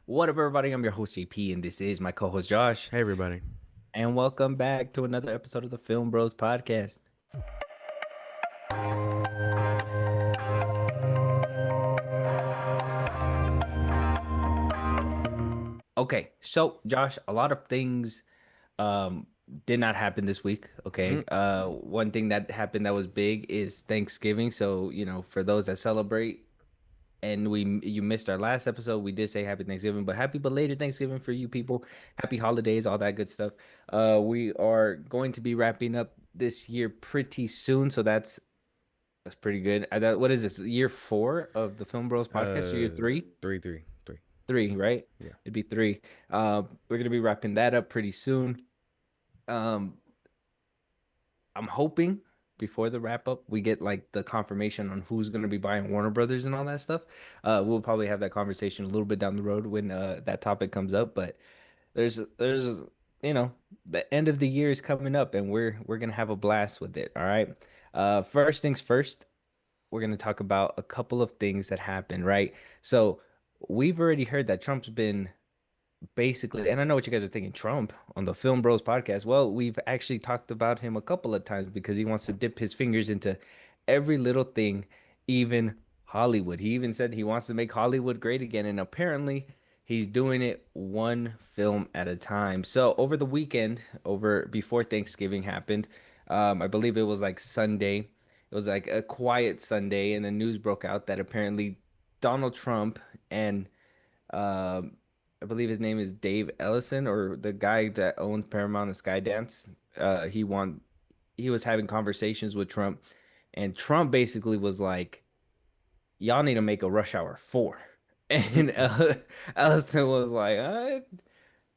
What up, everybody? I'm your host, JP, and this is my co host, Josh. Hey everybody. And welcome back to another episode of the Film Bros podcast. Okay, so Josh, a lot of things um, did not happen this week. Mm, Okay, one thing that happened that was big is Thanksgiving. So, for those that celebrate, and you missed our last episode, we did say happy Thanksgiving, but happy belated Thanksgiving for you people. Happy holidays, all that good stuff. We are going to be wrapping up this year pretty soon, so that's pretty good. What is this? Year four of the Film Bros podcast? Year three? three. Three, right? Yeah. It'd be three. We're gonna be wrapping that up pretty soon. Um, I'm hoping before the wrap up we get like the confirmation on who's going to be buying Warner Brothers and all that stuff. We'll probably have that conversation a little bit down the road when that topic comes up. But there's you know the end of the year is coming up and we're gonna have a blast with it. All right. First things first, we're gonna talk about a couple of things that happened. Right. So we've already heard that Trump's been basically, and I know what you guys are thinking, Trump on the Film Bros podcast. Well, we've actually talked about him a couple of times because he wants to dip his fingers into every little thing, even Hollywood. He even said he wants to make Hollywood great again, and apparently he's doing it one film at a time. So over the weekend, over before Thanksgiving happened, I believe it was like Sunday. It was like a quiet Sunday, and the news broke out that apparently Donald Trump and um, I believe his name is Dave Ellison, or the guy that owns Paramount and Skydance. He was having conversations with Trump, and Trump basically was like, "Y'all need to make a Rush Hour 4." And Ellison was like,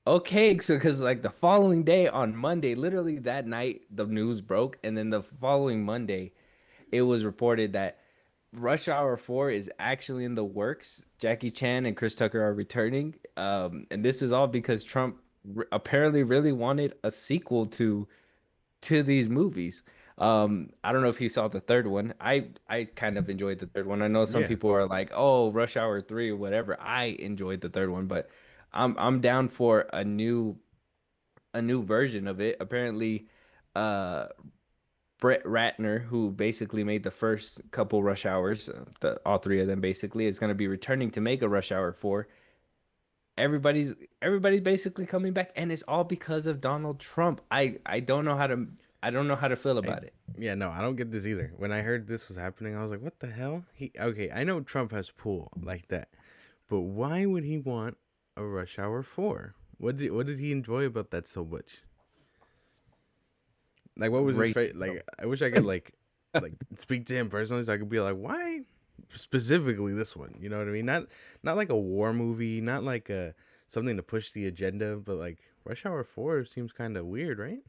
"Okay." So, because like the following day on Monday, literally that night, the news broke, and then the following Monday, it was reported that Rush Hour 4 is actually in the works. Jackie Chan and Chris Tucker are returning. And this is all because Trump apparently really wanted a sequel to these movies. I don't know if you saw the third one. I kind of enjoyed the third one. I know some Yeah. people are like, "Oh, Rush Hour 3 or whatever." I enjoyed the third one, but I'm down for a new version of it. Apparently, uh Brett Ratner, who basically made the first couple Rush Hours, all three of them basically, is going to be returning to make a Rush Hour 4. Everybody's everybody's basically coming back, and it's all because of Donald Trump. I don't know how to feel I, about it. yeah, no, I don't get this either. When I heard this was happening, I was like, what the hell? Okay, I know Trump has pull like that. But why would he want a Rush Hour 4? What did he enjoy about that so much? Like what was his Race. face? Like I wish I could like speak to him personally so I could be like, why specifically this one? You know what I mean? Not like a war movie, not like a something to push the agenda, but like Rush Hour 4 seems kind of weird, right?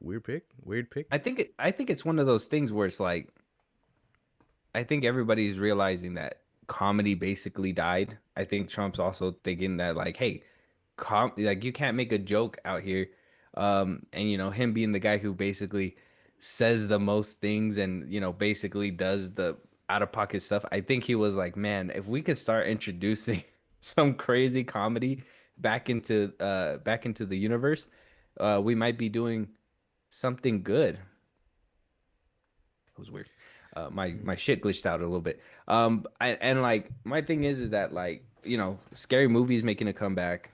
Weird pick. Weird pick. I think it's one of those things where it's like I think everybody's realizing that comedy basically died. I think Trump's also thinking that like, hey, like you can't make a joke out here. And him being the guy who basically says the most things and basically does the out of pocket stuff. I think he was like, man, if we could start introducing some crazy comedy back into the universe, we might be doing something good. It was weird. My shit glitched out a little bit. And like my thing is that like scary movies making a comeback.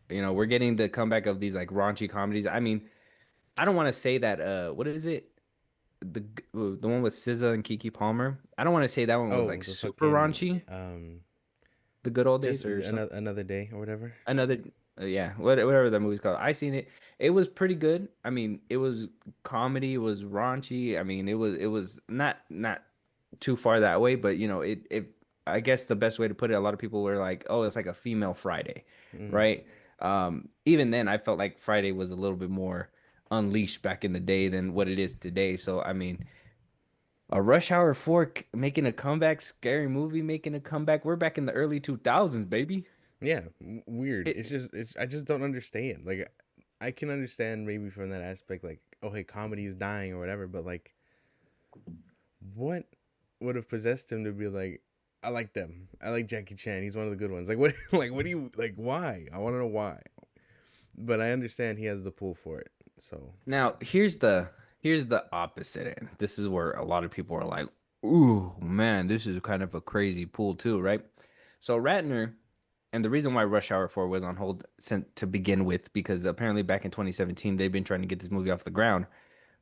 We're getting the comeback of these like raunchy comedies. I mean, I don't want to say that. What is it? The one with SZA and Kiki Palmer. I don't want to say that one was Oh, like the super fucking raunchy. The good old just days or something. another day or whatever. Another, yeah, whatever that movie's called. I seen it. It was pretty good. I mean, it was comedy. It was raunchy. I mean, it was not too far that way, but it. I guess the best way to put it, a lot of people were like, "Oh, it's like a female Friday," Mm. right? Even then, I felt like Friday was a little bit more unleashed back in the day than what it is today. So, I mean, a Rush Hour 4 making a comeback, scary movie making a comeback. We're back in the early 2000s, baby. Yeah, weird. It, It's I just don't understand. Like I can understand maybe from that aspect, like okay, comedy is dying or whatever, but like what would have possessed him to be like, I like them. I like Jackie Chan. He's one of the good ones. Like what? Like what do you like? Why? I want to know why. But I understand he has the pull for it. So Now, here's the opposite end. This is where a lot of people are like, "Ooh, man, this is kind of a crazy pool too, right?" So Ratner, and the reason why Rush Hour 4 was on hold since to begin with, because apparently back in 2017 they've been trying to get this movie off the ground.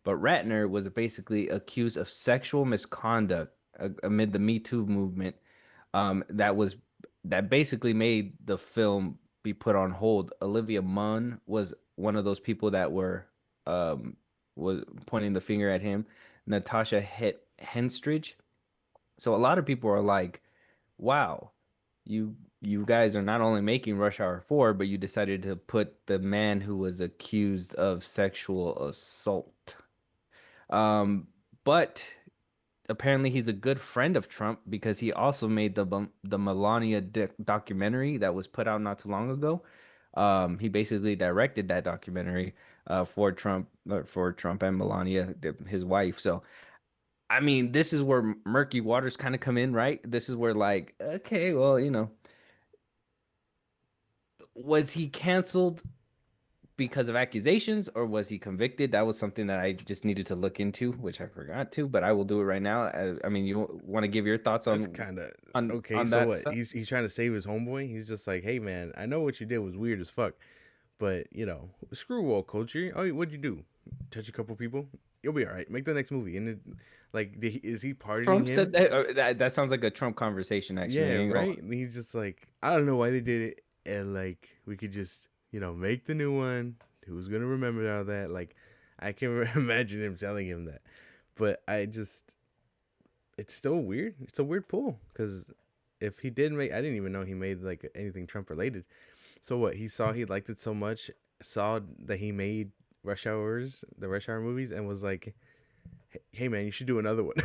But Ratner was basically accused of sexual misconduct amid the Me Too movement, that was that basically made the film be put on hold. Olivia Munn was one of those people that were was pointing the finger at him. Natasha Henstridge. So a lot of people are like, "Wow, you guys are not only making Rush Hour 4, but you decided to put the man who was accused of sexual assault." Um, but apparently he's a good friend of Trump because he also made the Melania documentary that was put out not too long ago. He basically directed that documentary for Trump and Melania, his wife. So, I mean, this is where murky waters kind of come in, right? This is where like, okay, well, was he canceled because of accusations or was he convicted? That was something that I just needed to look into, which I forgot to, but I will do it right now. I mean, you want to give your thoughts that's on kind of on okay. on So that what? stuff? He's trying to save his homeboy. He's just like, hey man, I know what you did was weird as fuck, but screw woke culture. Oh, what'd you do? Touch a couple people? You'll be all right. Make the next movie. And like, is he pardoning Trump said him? that, that sounds like a Trump conversation, actually. Yeah, I ain't gonna right. And he's just like, I don't know why they did it, and like we could just make the new one. Who's gonna remember all that? Like, I can imagine him telling him that, but it's still weird. It's a weird pull because if he did make, I didn't even know he made like anything Trump related. So what? He saw he liked it so much, saw that he made the Rush Hour movies, and was like, "Hey man, you should do another one."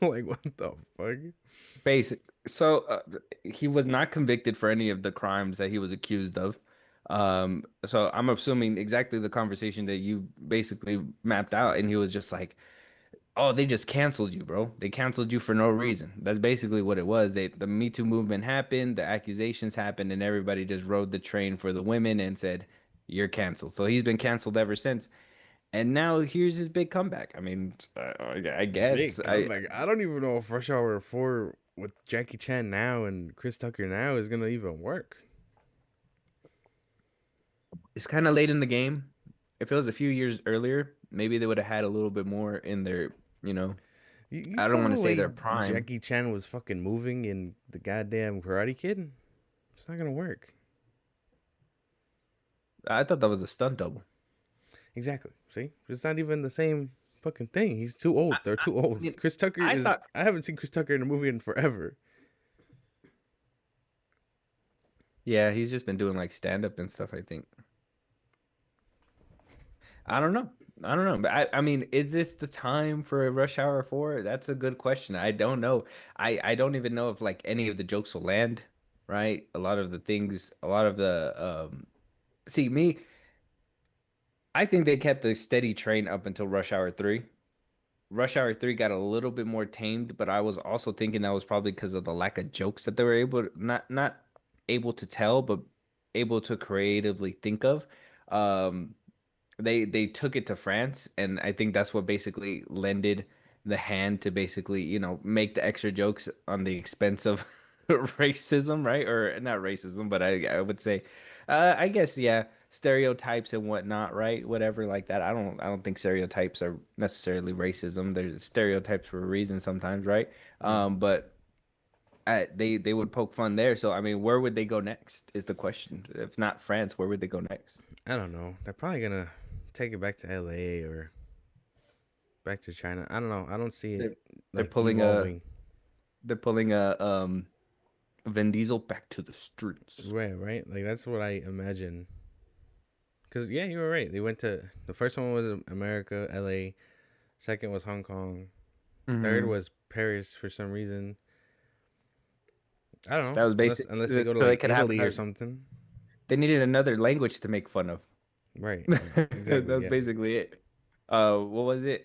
Like what the fuck? basic. So he was not convicted for any of the crimes that he was accused of. So I'm assuming exactly the conversation that you basically mapped out, and he was just like, "Oh, they just canceled you, bro. They canceled you for no reason." That's basically what it was. The Me Too movement happened, the accusations happened, and everybody just rode the train for the women and said, "You're canceled." So he's been canceled ever since. And now here's his big comeback. I mean, I guess Big comeback. I don't even know if Rush Hour 4 with Jackie Chan now and Chris Tucker now is gonna even work. it's kind of late in the game. If it was a few years earlier, maybe they would have had a little bit more in their, you know, You I don't saw want the to say way their prime. Jackie Chan was fucking moving in the goddamn Karate Kid. It's not gonna work. I thought that was a stunt double. Exactly. See, it's not even the same fucking thing. He's too I, old. They're I, too old. you know, Chris Tucker I is. thought, I haven't seen Chris Tucker in a movie in forever. yeah, he's just been doing like stand up and stuff, I think. I don't know. I don't know. But I mean, is this the time for a Rush Hour 4? That's a good question. I don't know. I don't even know if like any of the jokes will land, right? A lot of the things, a lot of the see me, I think they kept a steady train up until Rush Hour 3. Rush Hour 3 got a little bit more tamed, but I was also thinking that was probably because of the lack of jokes that they were not able to tell, but able to creatively think of. Um, they took it to France, and I think that's what basically lended the hand to basically, make the extra jokes on the expense of racism, right? Or not racism, but I would say, I guess, yeah, stereotypes and whatnot, right? Whatever like that. I don't think stereotypes are necessarily racism. There's stereotypes for a reason sometimes, right? Hmm. But they would poke fun there. So I mean, where would they go next? Is the question. If not France, where would they go next? I don't know. They're probably gonna take it back to L.A. or back to China. I don't know. I don't see it They're they're like pulling a evolving. they're pulling a Vin Diesel back to the streets. Right, right. Like that's what I imagine. Cause yeah, you were right. They went to the first one was America, L.A. Second was Hong Kong. Third Hmm. was Paris for some reason. I don't know. That was Unless basic, unless they go to so they like could have Italy or another. something. They needed another language to make fun of. Right. Exactly. That's Yeah. basically it. What was it?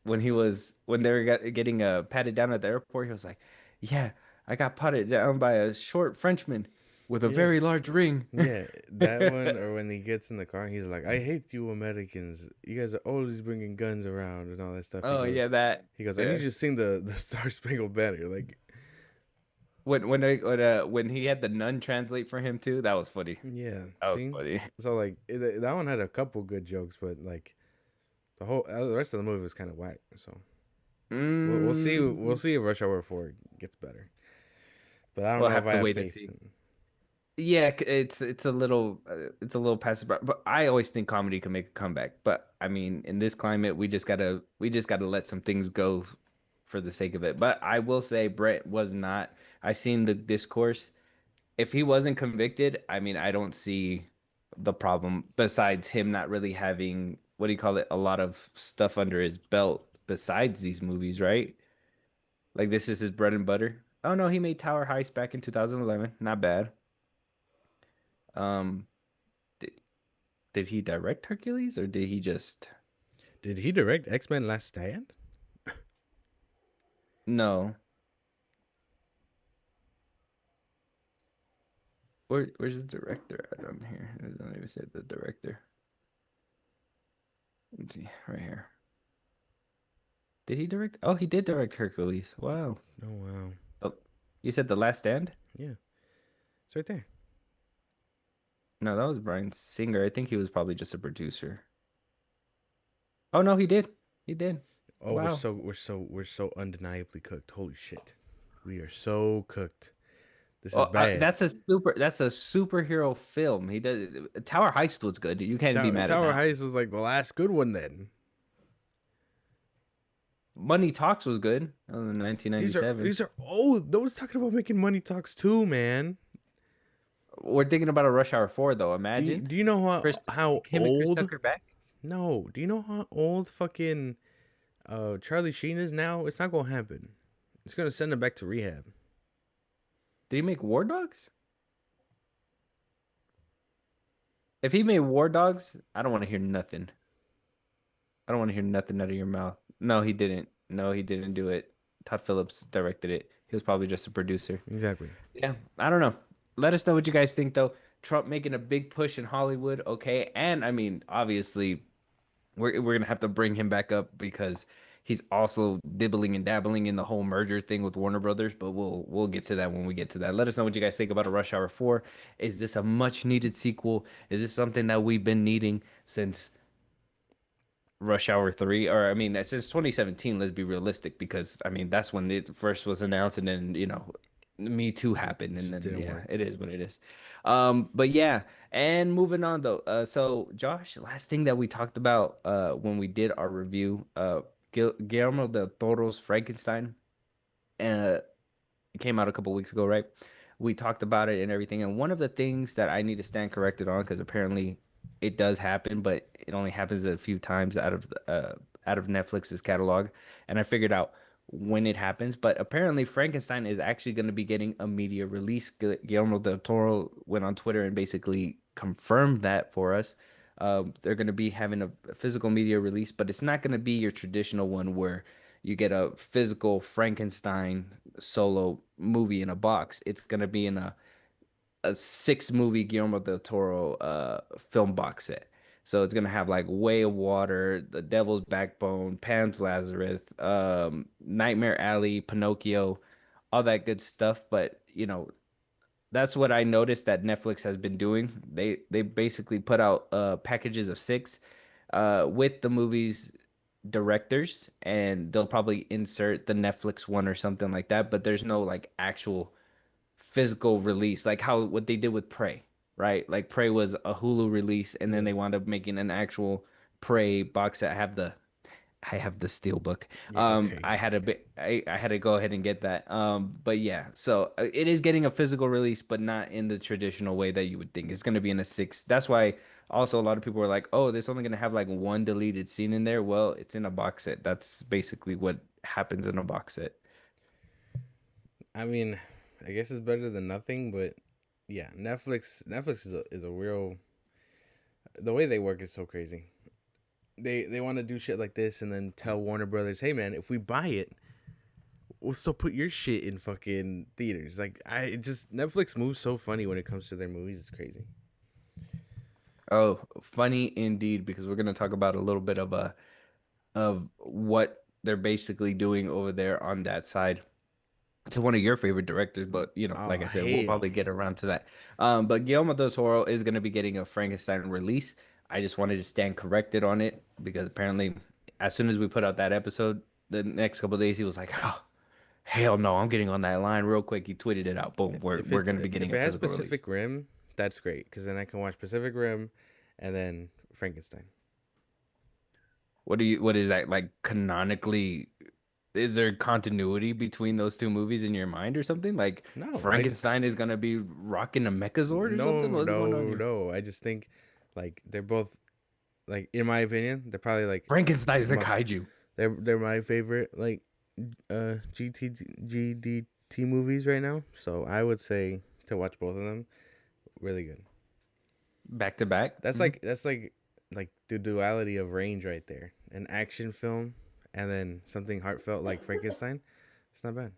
When they were getting patted down at the airport, he was like, "Yeah, I got potted down by a short Frenchman with a Yeah, very large ring. yeah, that one. Or when he gets in the car, he's like, "I hate you Americans. You guys are always bringing guns around and all that stuff." Oh yeah, that. He goes, "I need Yeah. you to sing the Star Spangled Banner." Like, When he had the nun translate for him too, that was funny. yeah, That was see. funny. So like that one had a couple good jokes, but like the rest of the movie was kind of whack. So we'll see Mm, if Rush Hour 4 gets better. But I don't we'll know if have I to have wait and faith see. in. Yeah, it's a little passive, but I always think comedy can make a comeback. But I mean, in this climate, we just gotta let some things go for the sake of it. But I will say, Brett was not. I seen the discourse. If he wasn't convicted, I mean, I don't see the problem besides him not really having, what do you call it, a lot of stuff under his belt besides these movies, right? Like this is his bread and butter. Oh no, he made Tower Heist back in 2011. Not bad. Um, did, did he direct Hercules or did he just? Did he direct X-Men Last Stand? No. Where's the director at on here? It don't even say the director. Let's see, right here. Did he direct? Oh, he did direct Hercules. Wow. Oh wow, Oh, you said The Last Stand? yeah, it's right there. No, that was Bryan Singer. I think he was probably just a producer. Oh no, he did. He did. Oh, Wow. we're so undeniably cooked. Holy shit, we are so cooked. This is Oh, bad. that's a superhero film. He does Tower Heist was good. You can't be mad at Tower that one. Heist was like the last good one. Then Money Talks was good. That was in 1997. these are old. No one's talking about making money talks too, man. We're thinking about a Rush Hour 4 though. Imagine Do you know Chris how him and Chris old? Tucker back. No. Do you know how old fucking Charlie Sheen is now? It's not gonna happen. It's gonna send him back to rehab. Did he make War Dogs? If he made War Dogs, I don't want to hear nothing. I don't want to hear nothing out of your mouth. No, he didn't. No, he didn't do it. Todd Phillips directed it. He was probably just a producer. Exactly. Yeah, I don't know. Let us know what you guys think, though. Trump making a big push in Hollywood, okay? And I mean, obviously, we're gonna have to bring him back up because he's also dibbling and dabbling in the whole merger thing with Warner Brothers. But we'll get to that when we get to that. Let us know what you guys think about a Rush Hour 4. Is this a much needed sequel? Is this something that we've been needing since Rush Hour 3? Or I mean, since 2017, let's be realistic, because I mean that's when it first was announced, and then Me Too happened, and Just then didn't yeah, work. it is what it is. But yeah, and moving on though. So Josh, last thing that we talked about when we did our review, Guillermo del Toro's Frankenstein. Uh it came out a couple weeks ago, right? We talked about it and everything. And one of the things that I need to stand corrected on, because apparently it does happen, but it only happens a few times out of Netflix's catalog. And I figured out when it happens. But apparently Frankenstein is actually going to be getting a media release. Guillermo del Toro went on Twitter and basically confirmed that for us. They're going to be having a physical media release, but it's not going to be your traditional one where you get a physical Frankenstein solo movie in a box. It's gonna be in a six movie Guillermo del Toro film box set. So it's gonna have like Way of Water, The Devil's Backbone, Pan's Lazarus, Nightmare Alley, Pinocchio, all that good stuff. But that's what I noticed that Netflix has been doing. They basically put out packages of six with the movies directors, and they'll probably insert the Netflix one or something like that, but there's no like actual physical release like how what they did with Prey, right? Like Prey was a Hulu release, and then Yeah. they wound up making an actual Prey box set. I have the steel book. Yeah. Okay. I had to go ahead and get that. But yeah, so it is getting a physical release, but not in the traditional way that you would think. It's going to be in a six. That's why also a lot of people are like, "Oh, there's only going to have like one deleted scene in there." Well, it's in a box set. That's basically what happens in a box set. I mean, I guess it's better than nothing, but yeah, Netflix is a real. The way they work is so crazy. They want to do shit like this and then tell Warner Brothers, "Hey man, if we buy it, we'll still put your shit in fucking theaters. Like I it just Netflix moves so funny when it comes to their movies. It's crazy. Oh, funny indeed, because we're gonna talk about a little bit of what they're basically doing over there on that side to one of your favorite directors, but Oh like I said, we'll hell, probably get around to that. But Guillermo del Toro is going to be getting a Frankenstein release. I just wanted to stand corrected on it because apparently, as soon as we put out that episode, the next couple of days he was like, "Oh, hell no, I'm getting on that line real quick." He tweeted it out. Boom, we're if we're it's going to be getting if a it has physical release. Pacific Rim, that's great because then I can watch Pacific Rim, and then Frankenstein. What is that like canonically? Is there continuity between those two movies in your mind or something? Like No, Frankenstein is going to be rocking a Mechazord or something? What's going on here? no. I just think like they're both like in my opinion they're probably like Frankenstein's the my, kaiju. they're my favorite like GDT movies right now. So I would say to watch both of them. Really good. Back to back. That's like the duality of range right there. An action film and then something heartfelt like Frankenstein. It's not bad.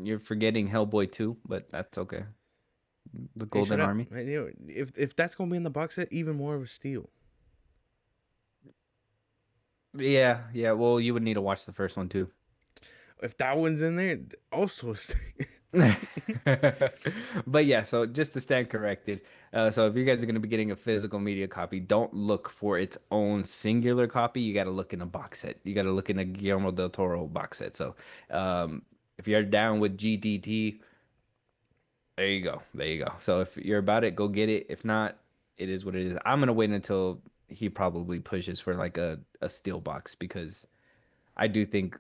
You're forgetting Hellboy 2, but that's okay. The Hey, shut Golden up. Army. If that's gonna be in the box set, even more of a steal. Yeah, yeah. Well, you would need to watch the first one too. If that one's in there, also a steal. But yeah, so just to stand corrected, so if you guys are going to be getting a physical media copy, don't look for its own singular copy. You got to look in a box set. You got to look in a Guillermo del Toro box set. So, if you're down with GDT, there you go. There you go. So if you're about it, go get it. If not, it is what it is. I'm gonna wait until he probably pushes for like a steel box because I do think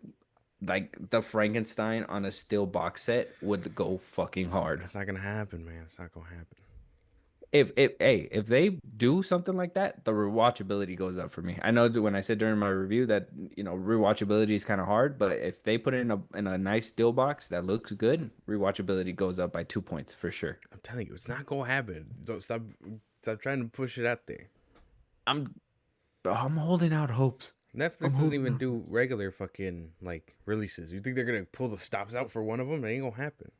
like the Frankenstein on a steel box set would go fucking hard. That's not gonna happen, man. It's not gonna happen. If they do something like that, the rewatchability goes up for me. I know that when I said during my review that rewatchability is kind of hard, but if they put it in a nice steel box that looks good, rewatchability goes up by 2 points for sure. I'm telling you, it's not gonna happen. Don't stop trying to push it out there. I'm I'm holding out hopes. I'm Netflix doesn't holding even out do hopes. regular fucking like releases. You think they're gonna pull the stops out for one of them? It ain't gonna happen.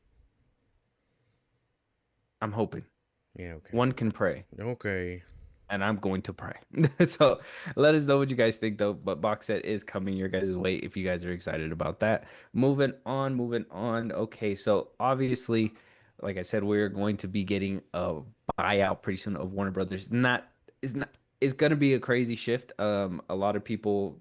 I'm hoping. Yeah, okay. One can pray, Okay. and I'm going to pray. So let us know what you guys think, though. But box set is coming your guys' way if you guys are excited about that. Moving on, moving on. Okay, so obviously, like I said, we're going to be getting a buyout pretty soon of Warner Brothers. Not it's gonna be a crazy shift. A lot of people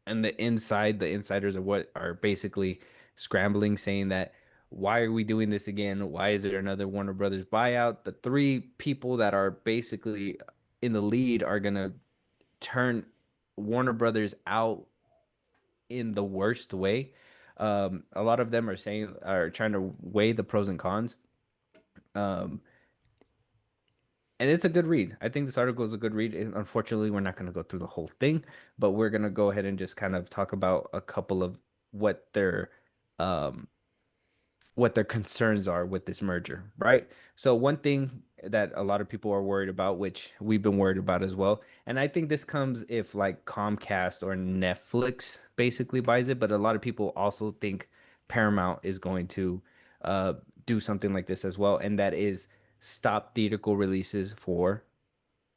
and the insiders are what are basically scrambling, saying that why are we doing this again? Why is there another Warner Brothers buyout? The three people that are basically in the lead are gonna turn Warner Brothers out in the worst way. A lot of them are trying to weigh the pros and cons. Um, and it's a good read. I think this article is a good read. Unfortunately, we're not going to go through the whole thing, but we're going to go ahead and just kind of talk about a couple of what their um what their concerns are with this merger, right? So one thing that a lot of people are worried about, which we've been worried about as well, and I think this comes if like Comcast or Netflix basically buys it, but a lot of people also think Paramount is going to uh do something like this as well, and that is stop theatrical releases for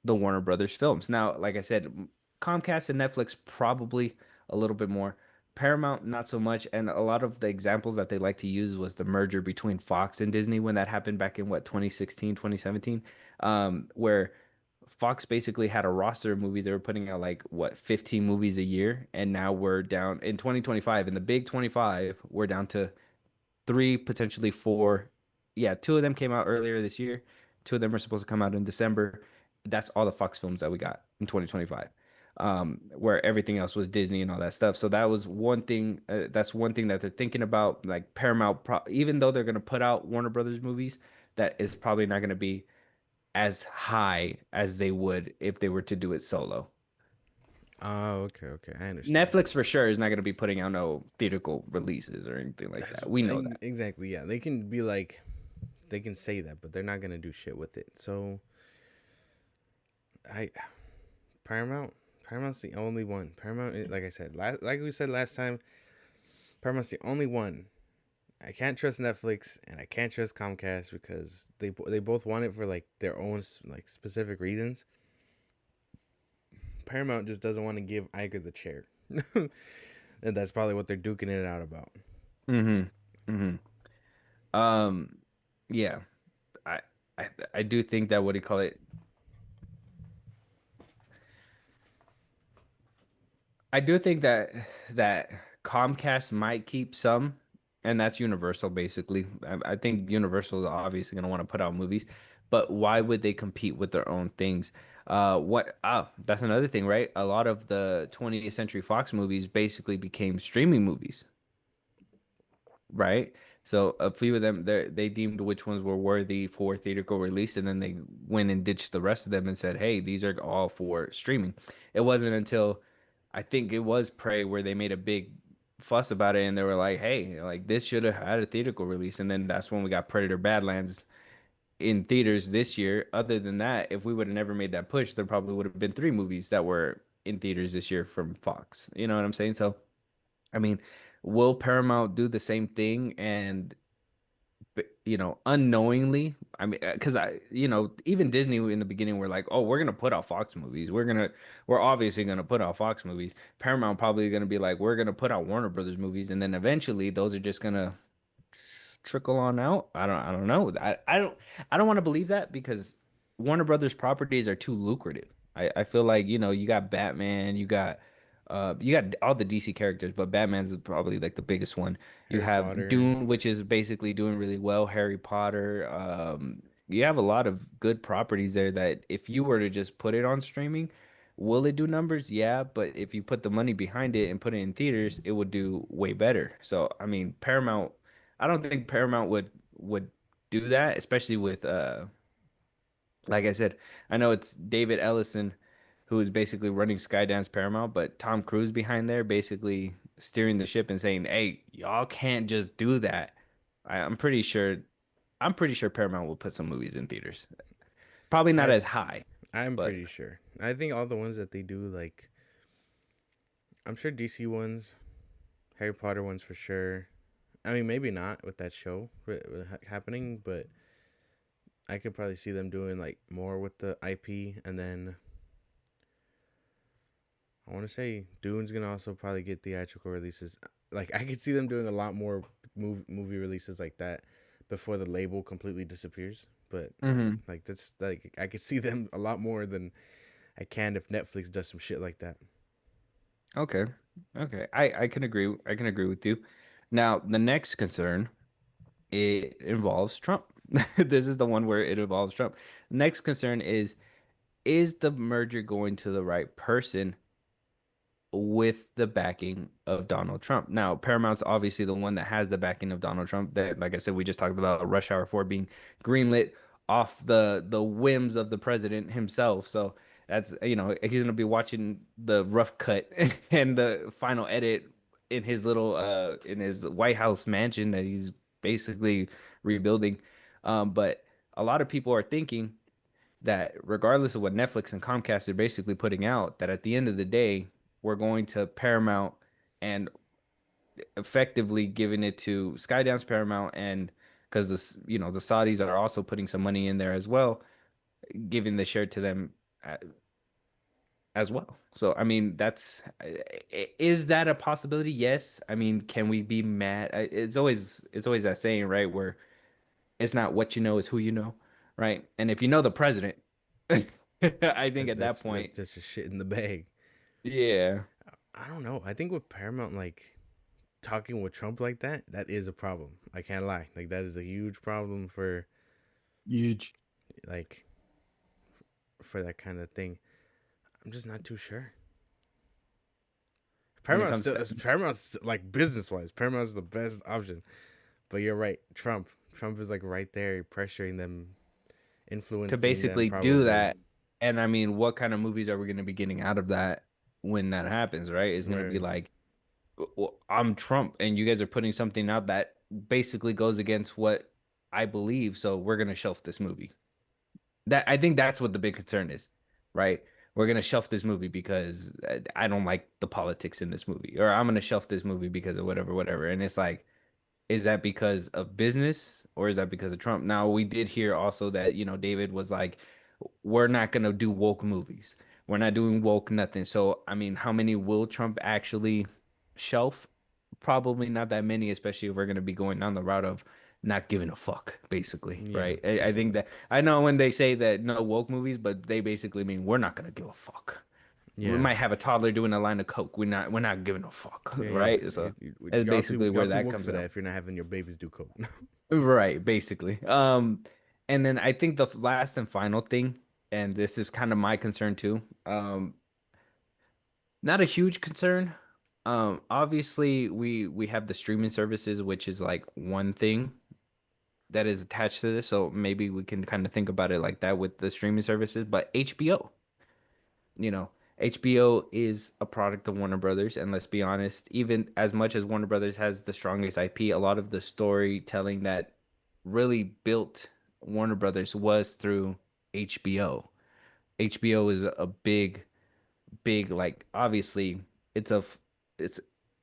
the Warner Brothers films. Now, like I said, Comcast and Netflix probably a little bit more. Paramount, not so much. And a lot of the examples that they like to use was the merger between Fox and Disney when that happened back in what, 2016, 2017, where Fox basically had a roster of movies. They were putting out like what, 15 movies a year. And now we're down in 2025, in the big 25, we're down to three, potentially four. Yeah, two of them came out earlier this year. Two of them are supposed to come out in December. That's all the Fox films that we got in 2025. Where everything else was Disney and all that stuff. So that was one thing. That's one thing that they're thinking about. Like Paramount, even though they're going to put out Warner Brothers movies, that is probably not going to be as high as they would if they were to do it solo. Oh, okay, okay. I understand. Netflix for sure is not going to be putting out no theatrical releases or anything like That's that. We know that. exactly, yeah. They can be like they can say that, but they're not gonna do shit with it. So I Paramount's the only one. Paramount, like I said, like we said last time, Paramount's the only one. I can't trust Netflix and I can't trust Comcast because they both want it for like their own like specific reasons. Paramount just doesn't want to give Iger the chair, and that's probably what they're duking it out about. Mm-hmm. Mm-hmm. Um, yeah, I, I do think that what do you call it? I do think that Comcast might keep some, and that's Universal basically. I think Universal is obviously going to want to put out movies, but why would they compete with their own things? What? Ah, that's another thing, right? A lot of the 20th Century Fox movies basically became streaming movies, right? So a few of them, they deemed which ones were worthy for theatrical release, and then they went and ditched the rest of them and said, "Hey, these are all for streaming." It wasn't until I think it was Prey where they made a big fuss about it, and they were like, "Hey, like this should have had a theatrical release." And then that's when we got Predator: Badlands in theaters this year. Other than that, if we would have never made that push, there probably would have been three movies that were in theaters this year from Fox. You know what I'm saying? So. I mean, will Paramount do the same thing and unknowingly? I mean, because even Disney in the beginning were like, "Oh, we're gonna put out Fox movies. We're obviously gonna put out Fox movies." Paramount probably gonna be like, "We're gonna put out Warner Brothers movies," and then eventually those are just gonna trickle on out. I don't know. I don't want to believe that because Warner Brothers properties are too lucrative. I feel like, you got Batman, you got all the DC characters, but Batman's probably like the biggest one. You Harry have Potter, Dune, which is basically doing really well, Harry Potter. You have a lot of good properties there that if you were to just put it on streaming, will it do numbers? Yeah, but if you put the money behind it and put it in theaters, it would do way better. So, I mean, Paramount I don't think Paramount would do that, especially with like I said, I know it's David Ellison who is basically running Skydance Paramount, but Tom Cruise behind there basically steering the ship and saying, "Hey, y'all can't just do that." I'm pretty sure Paramount will put some movies in theaters. Probably not I as high, I'm but pretty sure. I think all the ones that they do, like I'm sure DC ones, Harry Potter ones for sure. I mean, maybe not with that show happening, but I could probably see them doing like more with the IP, and then I want to say Dune's gonna also probably get theatrical releases. Like I could see them doing a lot more movie releases like that before the label completely disappears. But hmm like that's like I could see them a lot more than I can if Netflix does some shit like that. okay. Okay. I can agree with you. Now, the next concern it involves Trump. This is the one where it involves Trump. Next concern is the merger going to the right person with the backing of Donald Trump? Now, Paramount's obviously the one that has the backing of Donald Trump. That, like I said, we just talked about Rush Hour 4 being greenlit off the whims of the president himself. So that's, he's gonna be watching the rough cut and the final edit in his White House mansion that he's basically rebuilding. But a lot of people are thinking that regardless of what Netflix and Comcast are basically putting out, that at the end of the day, we're going to Paramount and effectively giving it to Skydance Paramount and because the Saudis are also putting some money in there as well, giving the share to them as well. So I mean, is that a possibility? Yes. I mean, can we be mad? It's always that saying, right? Where it's not what you know, it's who you know, right? And if you know the president, I think at that That's point, just a shit in the bag. yeah, I don't know. I think with Paramount like talking with Trump like that, that is a problem. I can't lie. Like that is a huge problem for huge. like for that kind of thing. I'm just not too sure. When it comes to Paramount's like business wise, Paramount's the best option. But you're right, Trump is like right there, pressuring them, influencing them, basically do probably. that, and I mean, what kind of movies are we going to be getting out of that when that happens, right? It's going to be Right. like, well, I'm Trump, and you guys are putting something out that basically goes against what I believe, so we're going to shelf this movie. That I think that's what the big concern is, right? we're gonna shelf this movie because I don't like the politics in this movie, or I'm gonna shelf this movie because of whatever, whatever. And it's like, is that because of business or is that because of Trump? Now, we did hear also that, David was like, we're not gonna do woke movies. We're not doing woke nothing. So, I mean, how many will Trump actually shelf? Probably not that many, especially if we're gonna be going down the route of not giving a fuck, basically, Yeah, right? I think that I know when they say that no woke movies, but they basically mean we're not gonna give a fuck. We yeah, might have a toddler doing a line of coke. We're not giving a fuck, yeah, yeah. right? So that's Y'all basically y'all where too that woke comes for that down. if you're not having your babies do coke. Right, basically. And then I think the last and final thing, and this is kind of my concern too. Not a huge concern. Obviously we have the streaming services, which is like one thing that is attached to this, so maybe we can kind of think about it like that with the streaming services, but HBO. you know, HBO is a product of Warner Brothers, and let's be honest, even as much as Warner Brothers has the strongest IP, a lot of the storytelling that really built Warner Brothers was through HBO. HBO is a big, like, obviously it's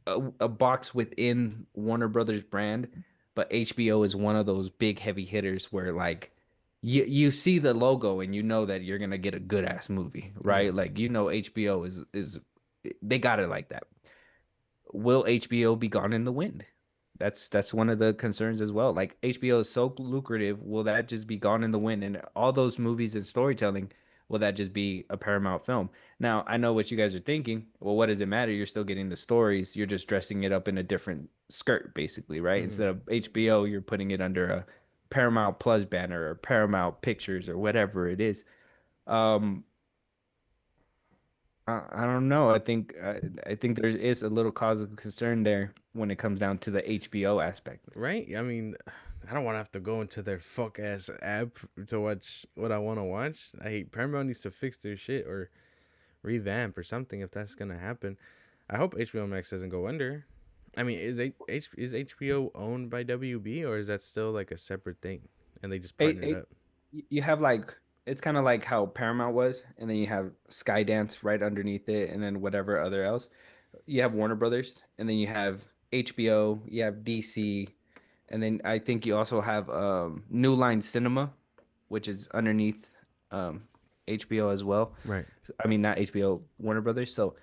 a box within Warner Brothers brand, but HBO is one of those big heavy hitters where like you see the logo and you know that you're gonna get a good ass movie, Yeah, right? Like HBO is they got it like that. Will HBO be gone in the wind? That's one of the concerns as well. Like HBO is so lucrative, will that just be gone in the wind? And all those movies and storytelling, will that just be a Paramount film? Now, I know what you guys are thinking. Well, what does it matter? You're still getting the stories. You're just dressing it up in a different skirt, basically, right? hmm, Instead of HBO, you're putting it under a Paramount Plus banner or Paramount Pictures or whatever it is. Um, I don't know. I think there is a little cause of concern there when it comes down to the HBO aspect. right. I mean, I don't want to have to go into their fuck ass app to watch what I want to watch. I hate Paramount needs to fix their shit or revamp or something if that's gonna happen. I hope HBO Max doesn't go under. I mean, is HBO owned by WB or is that still like a separate thing and they just partnered It, up? you have like it's kind of like how Paramount was, and then you have Skydance right underneath it, and then whatever other else. You have Warner Brothers, and then you have HBO, you have DC, and then I think you also have New Line Cinema, which is underneath HBO as well. Right. I mean, not HBO, Warner Brothers. So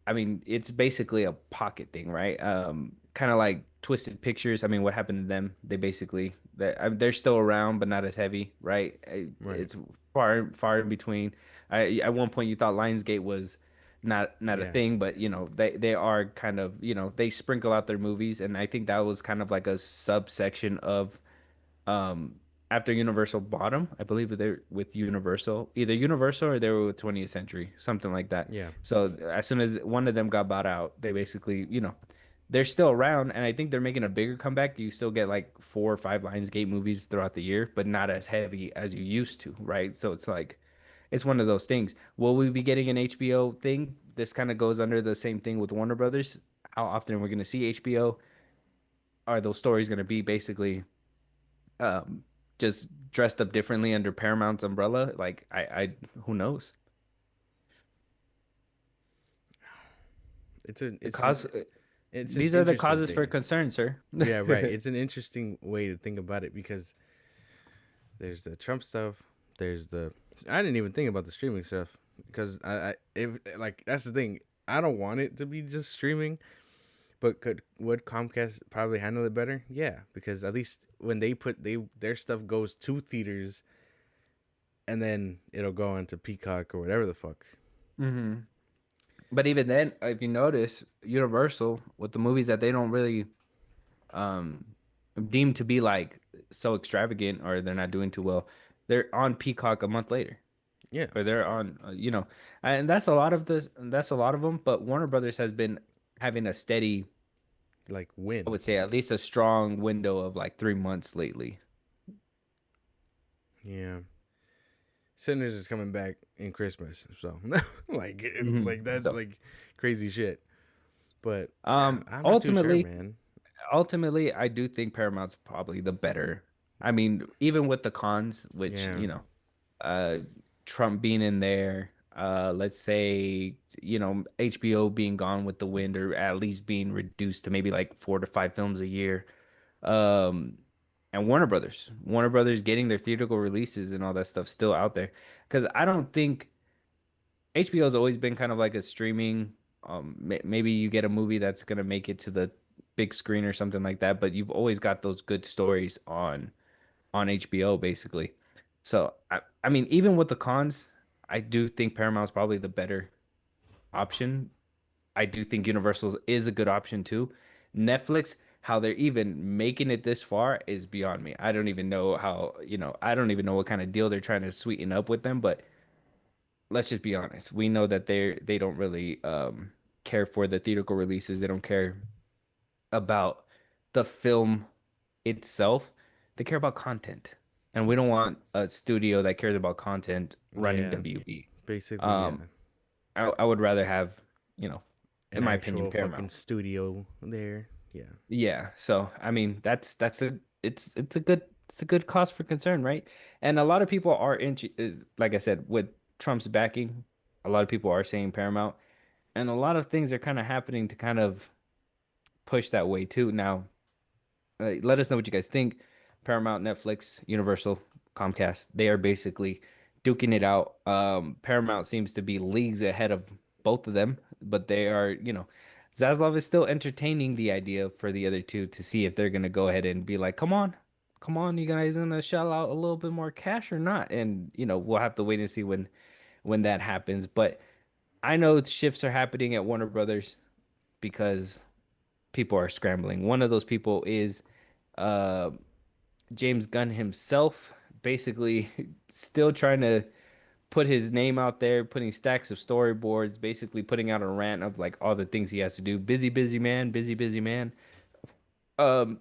I mean, it's basically a pocket thing, right? Kind of like Twisted Pictures. I mean, what happened to them? They basically they're still around, but not as heavy, right? Right. It's far in between. At one point you thought Lionsgate was not a Yeah. thing, but they are kind of they sprinkle out their movies, and I think that was kind of like a subsection of um after Universal bought them. I believe they're with Universal, either Universal or they were with 20th Century, something like that. Yeah. So as soon as one of them got bought out, they basically, they're still around, and I think they're making a bigger comeback. You still get like 4 or 5 Lionsgate movies throughout the year, but not as heavy as you used to, right? So it's like it's one of those things. Will we be getting an HBO thing? This kind of goes under the same thing with Warner Brothers. How often we're going to see HBO? Are those stories going to be basically um just dressed up differently under Paramount's umbrella? Like I who knows? It's an The it's an cause it's an These are the interesting causes for thing. concern, sir. Yeah, right. It's an interesting way to think about it because there's the Trump stuff. There's the I didn't even think about the streaming stuff because I if like that's the thing. I don't want it to be just streaming, but would Comcast probably handle it better? Yeah, because at least when they put their stuff goes to theaters and then it'll go into Peacock or whatever the fuck. hmm But even then, if you notice, Universal with the movies that they don't really um deem to be like so extravagant or they're not doing too well, they're on Peacock a month later. Yeah, Or they're on, and that's a lot of that's a lot of them. But Warner Brothers has been having a steady, like I win. would say, at least a strong window of like 3 months lately. Yeah. Sinners is coming back in Christmas, so like that's So, like crazy shit. But I'm not too sure, ultimately, man. ultimately, I do think Paramount's probably the better. I mean, even with the cons, which Yeah, uh, Trump being in there. Let's say, HBO being gone with the wind, or at least being reduced to maybe like 4 to 5 films a year. Um, and Warner Brothers getting their theatrical releases and all that stuff still out there. Because I don't think HBO's always been kind of like a streaming. Maybe you get a movie that's gonna make it to the big screen or something like that, but you've always got those good stories on HBO basically. So I mean, even with the cons, I do think Paramount's probably the better option. I do think Universal is a good option too. Netflix, how they're even making it this far is beyond me. I don't even know how, I don't even know what kind of deal they're trying to sweeten up with them, but let's just be honest. We know that they don't really care for the theatrical releases. They don't care about the film itself. They care about content. And we don't want a studio that cares about content running Yeah, WB. basically, Um, yeah. I would rather have, you know, An in my opinion, actual fucking Paramount. studio there. Yeah. Yeah. So I mean, that's a it's a good cause for concern, right? And a lot of people are like I said, with Trump's backing, a lot of people are saying Paramount, and a lot of things are kind of happening to kind of push that way too. Now, let us know what you guys think. Paramount, Netflix, Universal, Comcast, they are basically duking it out. Paramount seems to be leagues ahead of both of them, but they are, Zaslav is still entertaining the idea for the other two to see if they're gonna go ahead and be like, come on, you guys gonna shell out a little bit more cash or not? And we'll have to wait and see when that happens. But I know shifts are happening at Warner Brothers because people are scrambling. One of those people is uh James Gunn himself, basically still trying to put his name out there, putting stacks of storyboards, basically putting out a rant of like all the things he has to do. Busy, busy man, busy, busy man. Um,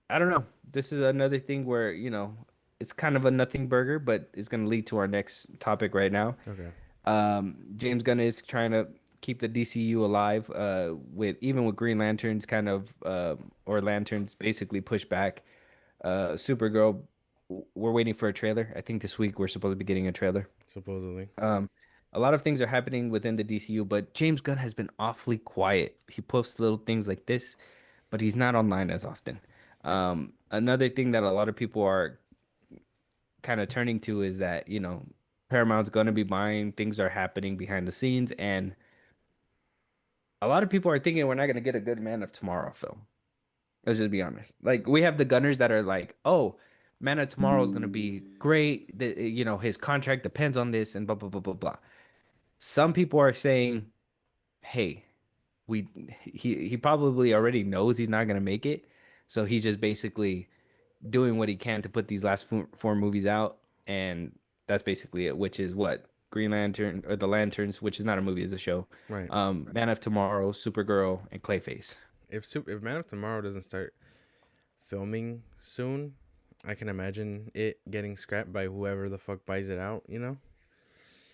I don't know. This is another thing where, it's kind of a nothing burger, but it's going to lead to our next topic right now. Okay. James Gunn is trying to keep the DCU alive, with even with Green Lanterns kind of, or Lanterns basically pushed back. Supergirl, we're waiting for a trailer. I think this week we're supposed to be getting a trailer. Supposedly. Um, a lot of things are happening within the DCU, but James Gunn has been awfully quiet. He posts little things like this, but he's not online as often. Another thing that a lot of people are kind of turning to is that, Paramount's going to be buying, things are happening behind the scenes, and a lot of people are thinking we're not going to get a good Man of Tomorrow film. Let's just be honest. Like we have the Gunners that are like, "Oh, Man of Tomorrow is gonna be great. His contract depends on this and blah blah blah blah blah." Some people are saying, "Hey, we he probably already knows he's not gonna make it, so he's just basically doing what he can to put these last four movies out, and that's basically it. Which is what Green Lantern or the Lanterns, which is not a movie, it's a show. Right. Man of Tomorrow, Supergirl, and Clayface. If Man of Tomorrow doesn't start filming soon, I can imagine it getting scrapped by whoever the fuck buys it out, you know?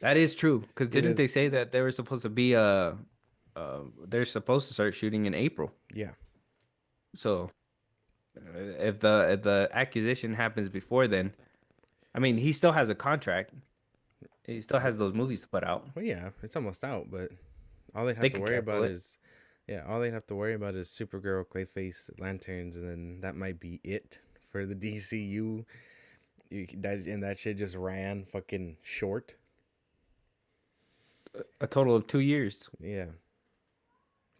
That is true. Because didn't Either they say that they were supposed to be they're supposed to start shooting in April. yeah. So if the accusation happens before then, I mean he still has a contract. He still has those movies to put out. Well yeah, it's almost out, but all they'd They have to could worry cancel about it. is yeah, all they'd have to worry about is Supergirl, Clayface, Lanterns, and then that might be it for the DCU. That shit just ran fucking short. A total of 2 years. Yeah,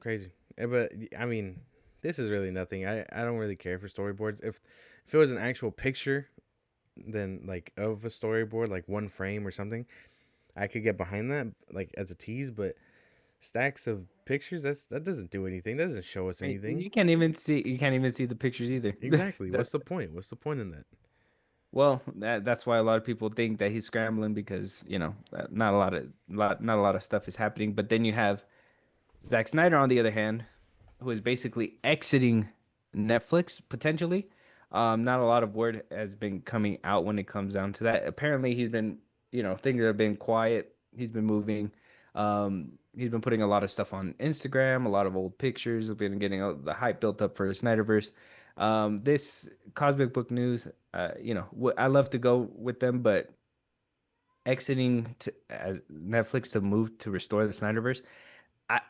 crazy. But I mean, this is really nothing. I don't really care for storyboards. If it was an actual picture, then like of a storyboard, like one frame or something, I could get behind that, like as a tease. But stacks of pictures, that doesn't do anything. That doesn't show us anything. You can't even see the pictures either. Exactly. What's That's the point? What's the point in that? well, that's why a lot of people think that he's scrambling because, not a lot of stuff is happening. But then you have Zack Snyder, on the other hand, who is basically exiting Netflix potentially. Not a lot of word has been coming out when it comes down to that. Apparently, he's been, things have been quiet. He's been moving. He's been putting a lot of stuff on Instagram, a lot of old pictures. He's been getting the hype built up for the Snyderverse. This Cosmic Book News, I love to go with them, but exiting to as Netflix to move to restore the Snyderverse.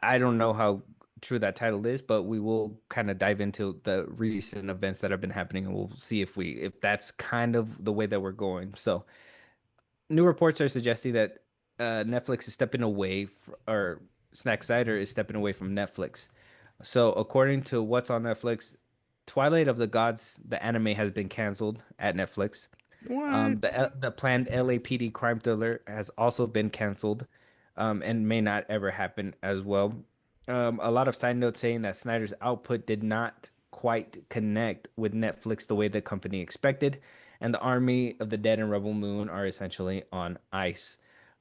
I don't know how true that title is, but we will kind of dive into the recent events that have been happening, and we'll see if that's kind of the way that we're going. So new reports are suggesting that Netflix is stepping away, or Snack Cider is stepping away from Netflix. So, according to what's on Netflix, Twilight of the Gods, the anime has been canceled at Netflix. What? The planned LAPD crime thriller has also been canceled, and may not ever happen as well. A lot of side notes saying that Snyder's output did not quite connect with Netflix the way the company expected, and the Army of the Dead and Rebel Moon are essentially on ice.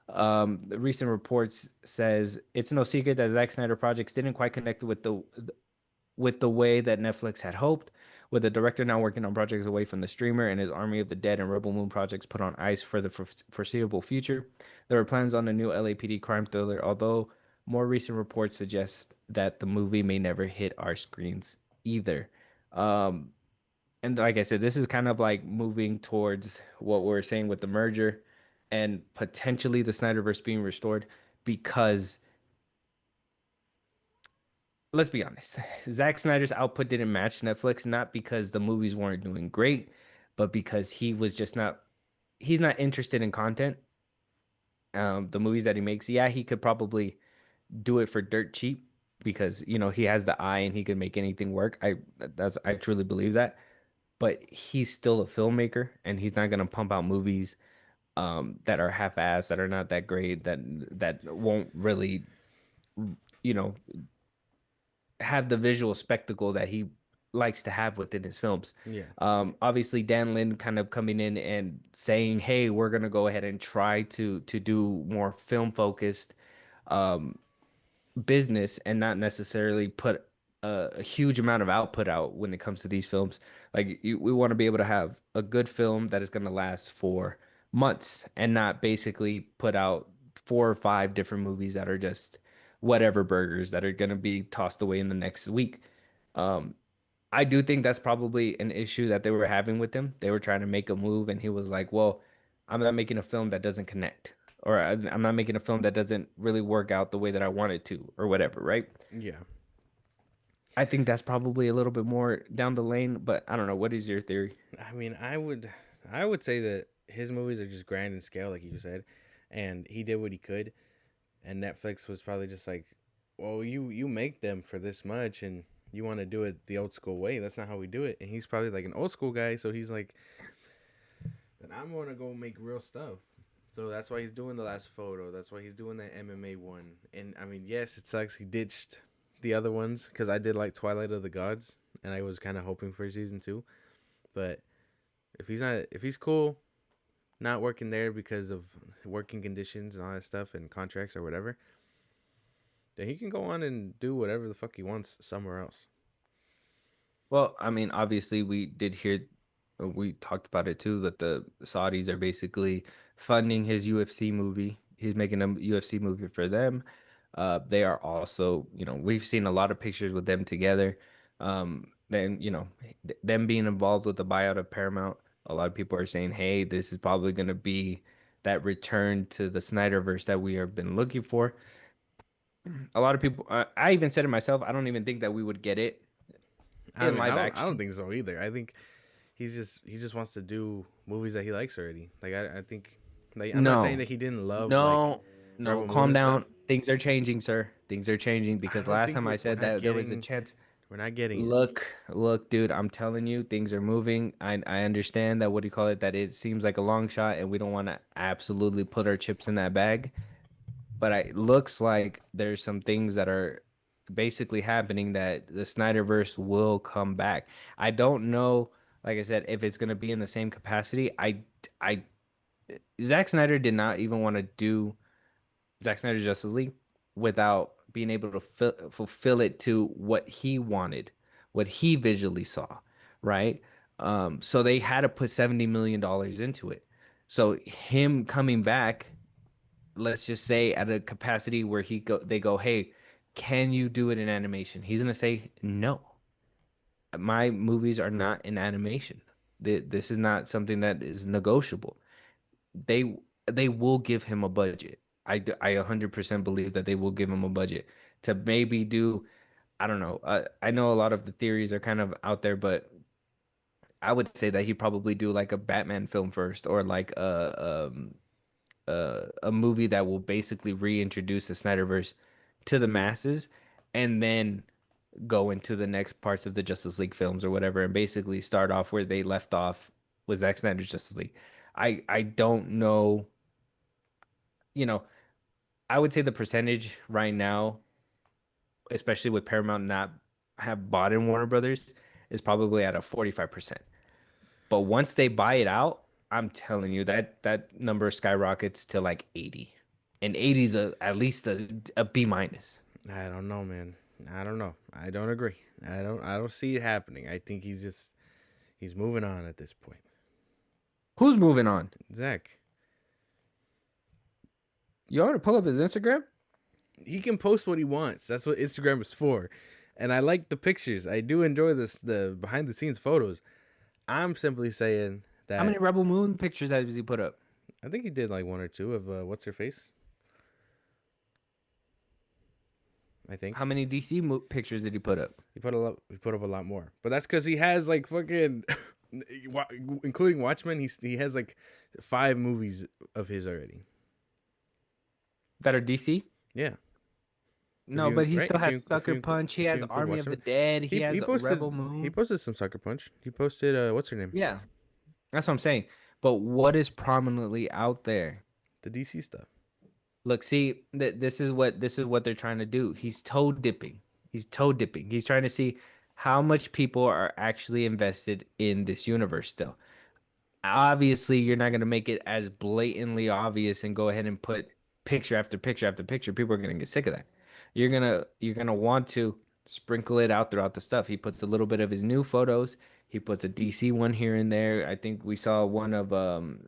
The recent reports says it's no secret that Zack Snyder projects didn't quite connect with the way that Netflix had hoped, with the director now working on projects away from the streamer and his Army of the Dead and Rebel Moon projects put on ice for the foreseeable future. There were plans on a new LAPD crime thriller, although more recent reports suggest that the movie may never hit our screens either. Um, and like I said, this is kind of like moving towards what we're saying with the merger and potentially the Snyderverse being restored because let's be honest, Zack Snyder's output didn't match Netflix, not because the movies weren't doing great, but because he's not interested in content. The movies that he makes, yeah, he could probably do it for dirt cheap because, he has the eye and he could make anything work. I truly believe that. But he's still a filmmaker and he's not gonna pump out movies that are half-assed, that are not that great, that won't really, you know, have the visual spectacle that he likes to have within his films. Yeah. Obviously, Dan Lin kind of coming in and saying, "Hey, we're gonna go ahead and try to do more film focused um, business and not necessarily put a huge amount of output out when it comes to these films. We want to be able to have a good film that is going to last for months and not basically put out 4 or 5 different movies that are just whatever burgers that are going to be tossed away in the next week. Um, I do think that's probably an issue that they were having with him. They were trying to make a move, and he was like, "Well, I'm not making a film that doesn't connect, or I'm not making a film that doesn't really work out the way that I want it to, or whatever." Right? Yeah. I think that's probably a little bit more down the lane, but I don't know. What is your theory? I mean, I would say that his movies are just grand in scale, like you said, and he did what he could, and Netflix was probably just like, well, you make them for this much, and you want to do it the old school way. That's not how we do it. And he's probably like an old school guy, so he's like, then I'm gonna go make real stuff. So that's why he's doing the last photo. That's why he's doing that MMA one. And I mean, yes, it sucks he ditched the other ones because I did like Twilight of the Gods, and I was kind of hoping for season two. But if he's cool, not working there because of working conditions and all that stuff and contracts or whatever, then he can go on and do whatever the fuck he wants somewhere else. Well, I mean, obviously, we did hear, we talked about it too, that the Saudis are basically funding his UFC movie. He's making a UFC movie for them. They are also, we've seen a lot of pictures with them together. Then, them being involved with the buyout of Paramount, a lot of people are saying, hey, this is probably going to be that return to the Snyderverse that we have been looking for. A lot of people, I even said it myself, I don't even think that we would get it I in mean, live I don't action. think so either. I think he just wants to do movies that he likes already. Like I think like I'm not saying No, that he didn't love like no, Rebel Moon calm and down. stuff. Things are changing, sir. Things are changing I because don't last think time I we're said not that there was a getting chance. we're not getting it. Look, dude, I'm telling you, things are moving. I understand that what do you call it? That it seems like a long shot, and we don't want to absolutely put our chips in that bag. But it looks like there's some things that are basically happening that the Snyderverse will come back. I don't know, like I said, if it's gonna be in the same capacity. Zack Snyder did not even want to do Zack Snyder's Justice League without being able to fulfill it to what he wanted, what he visually saw, right? So they had to put $70 million into it. So him coming back, let's just say at a capacity where they go, hey, can you do it in animation? He's gonna say no. My movies are not in animation. This is not something that is negotiable. They they will give him a budget. I 100% believe that they will give him a budget to maybe do, I don't know. I know a lot of the theories are kind of out there, but I would say that he'd probably do like a Batman film first, or like a movie that will basically reintroduce the Snyderverse to the masses, and then go into the next parts of the Justice League films or whatever, and basically start off where they left off with Zack Snyder's Justice League. I don't know, you know, I would say the percentage right now, especially with Paramount not have bought in Warner Brothers, is probably at a 45%. But once they buy it out, I'm telling you that that number skyrockets to like 80. And 80 is at least a B minus. I don't know, man. I don't know. I don't agree. I don't see it happening. I think he's moving on at this point. Who's moving on? Zach, You want to pull up his Instagram? he can post what he wants. That's what Instagram is for. And I like the pictures. I do enjoy the behind the scenes photos. I'm simply saying How many that Rebel Moon pictures has he put up? I think he did like one or two of what's her face. I think How many DC pictures did he put up? he put a lot. He put up a lot more. But that's because he has like fucking, including Watchmen. He has like 5 movies of his already. That are DC? Yeah. No, but he Right, still has Sucker Punch. He if you has include Army of the Watchmen, Dead. He he has posted Rebel he Moon. posted some Sucker Punch. He posted what's her name? Yeah, that's what I'm saying. But what is prominently out there? The DC stuff. Look, see, this is what they're trying to do. He's toe dipping. He's toe dipping. He's trying to see how much people are actually invested in this universe still. Obviously, you're not going to make it as blatantly obvious and go ahead and put picture after picture after picture. People are going to get sick of that. You're gonna want to sprinkle it out throughout the stuff. He puts a little bit of his new photos. He puts a DC one here and there. I think we saw one of um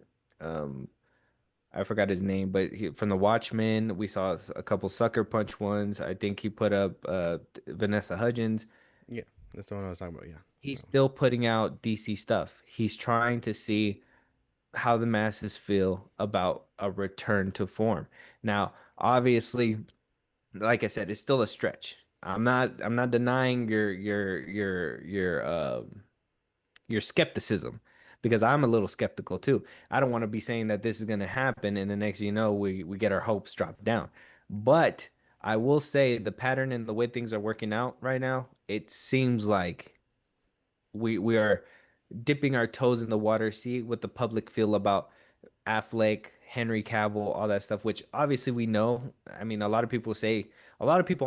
I forgot his name, but from the Watchmen, we saw a couple Sucker Punch ones. I think he put up Vanessa Hudgens. Yeah, that's the one I was talking about. Yeah. He's No. still putting out DC stuff. He's trying to see how the masses feel about a return to form. Now, obviously, like I said, it's still a stretch. I'm not denying your skepticism, because I'm a little skeptical too. I don't want to be saying that this is going to happen and the next you know we get our hopes dropped down. But I will say the pattern and the way things are working out right now, it seems like we are dipping our toes in the water, see what the public feel about Affleck, Henry Cavill, all that stuff, which obviously we know. I mean, a lot of people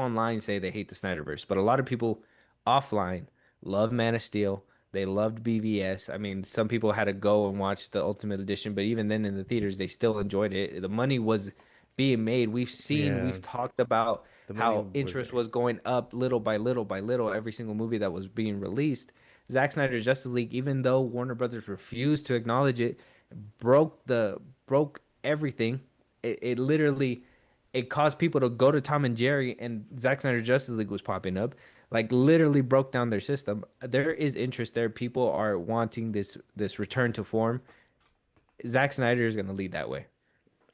online say they hate the Snyderverse, but a lot of people offline love Man of Steel. They loved BVS. I mean, some people had to go and watch the Ultimate Edition, but even then in the theaters, they still enjoyed it. The money was being made. Yeah, We've talked about the money how was interest there. was going up little by little by little, every single movie that was being released. Zack Snyder's Justice League, even though Warner Brothers refused to acknowledge it, broke everything. It literally it caused people to go to Tom and Jerry, and Zack Snyder Justice League was popping up. Like literally broke down their system. There is interest there. People are wanting this return to form. Zack Snyder is gonna lead that way.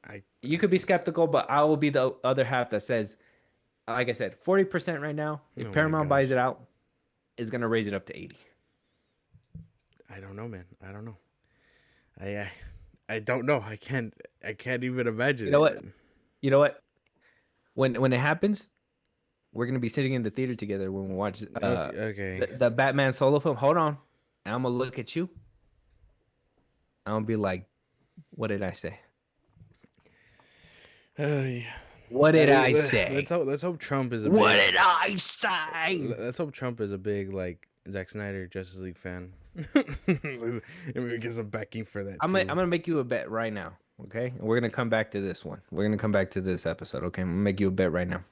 I You could be skeptical, but I will be the other half that says, like I said, 40% right now. If oh my Paramount buys it gosh. out, is gonna raise it up to 80. I don't know, man. I don't know. I I, I don't know. I can't even imagine You know it, what? man. You know what? When it happens, we're gonna be sitting in the theater together when we watch Okay, okay. the Batman solo film. Hold on. I'm gonna look at you. I'm gonna be like, what did I say? Yeah. What did I say? Let's hope Trump is a What big did I say? let's hope Trump is a big like Zack Snyder Justice League fan. And we get some backing for that I'm too. gonna make you a bet right now, okay? And we're gonna come back to this one. We're gonna come back to this episode, okay? I'm gonna make you a bet right now.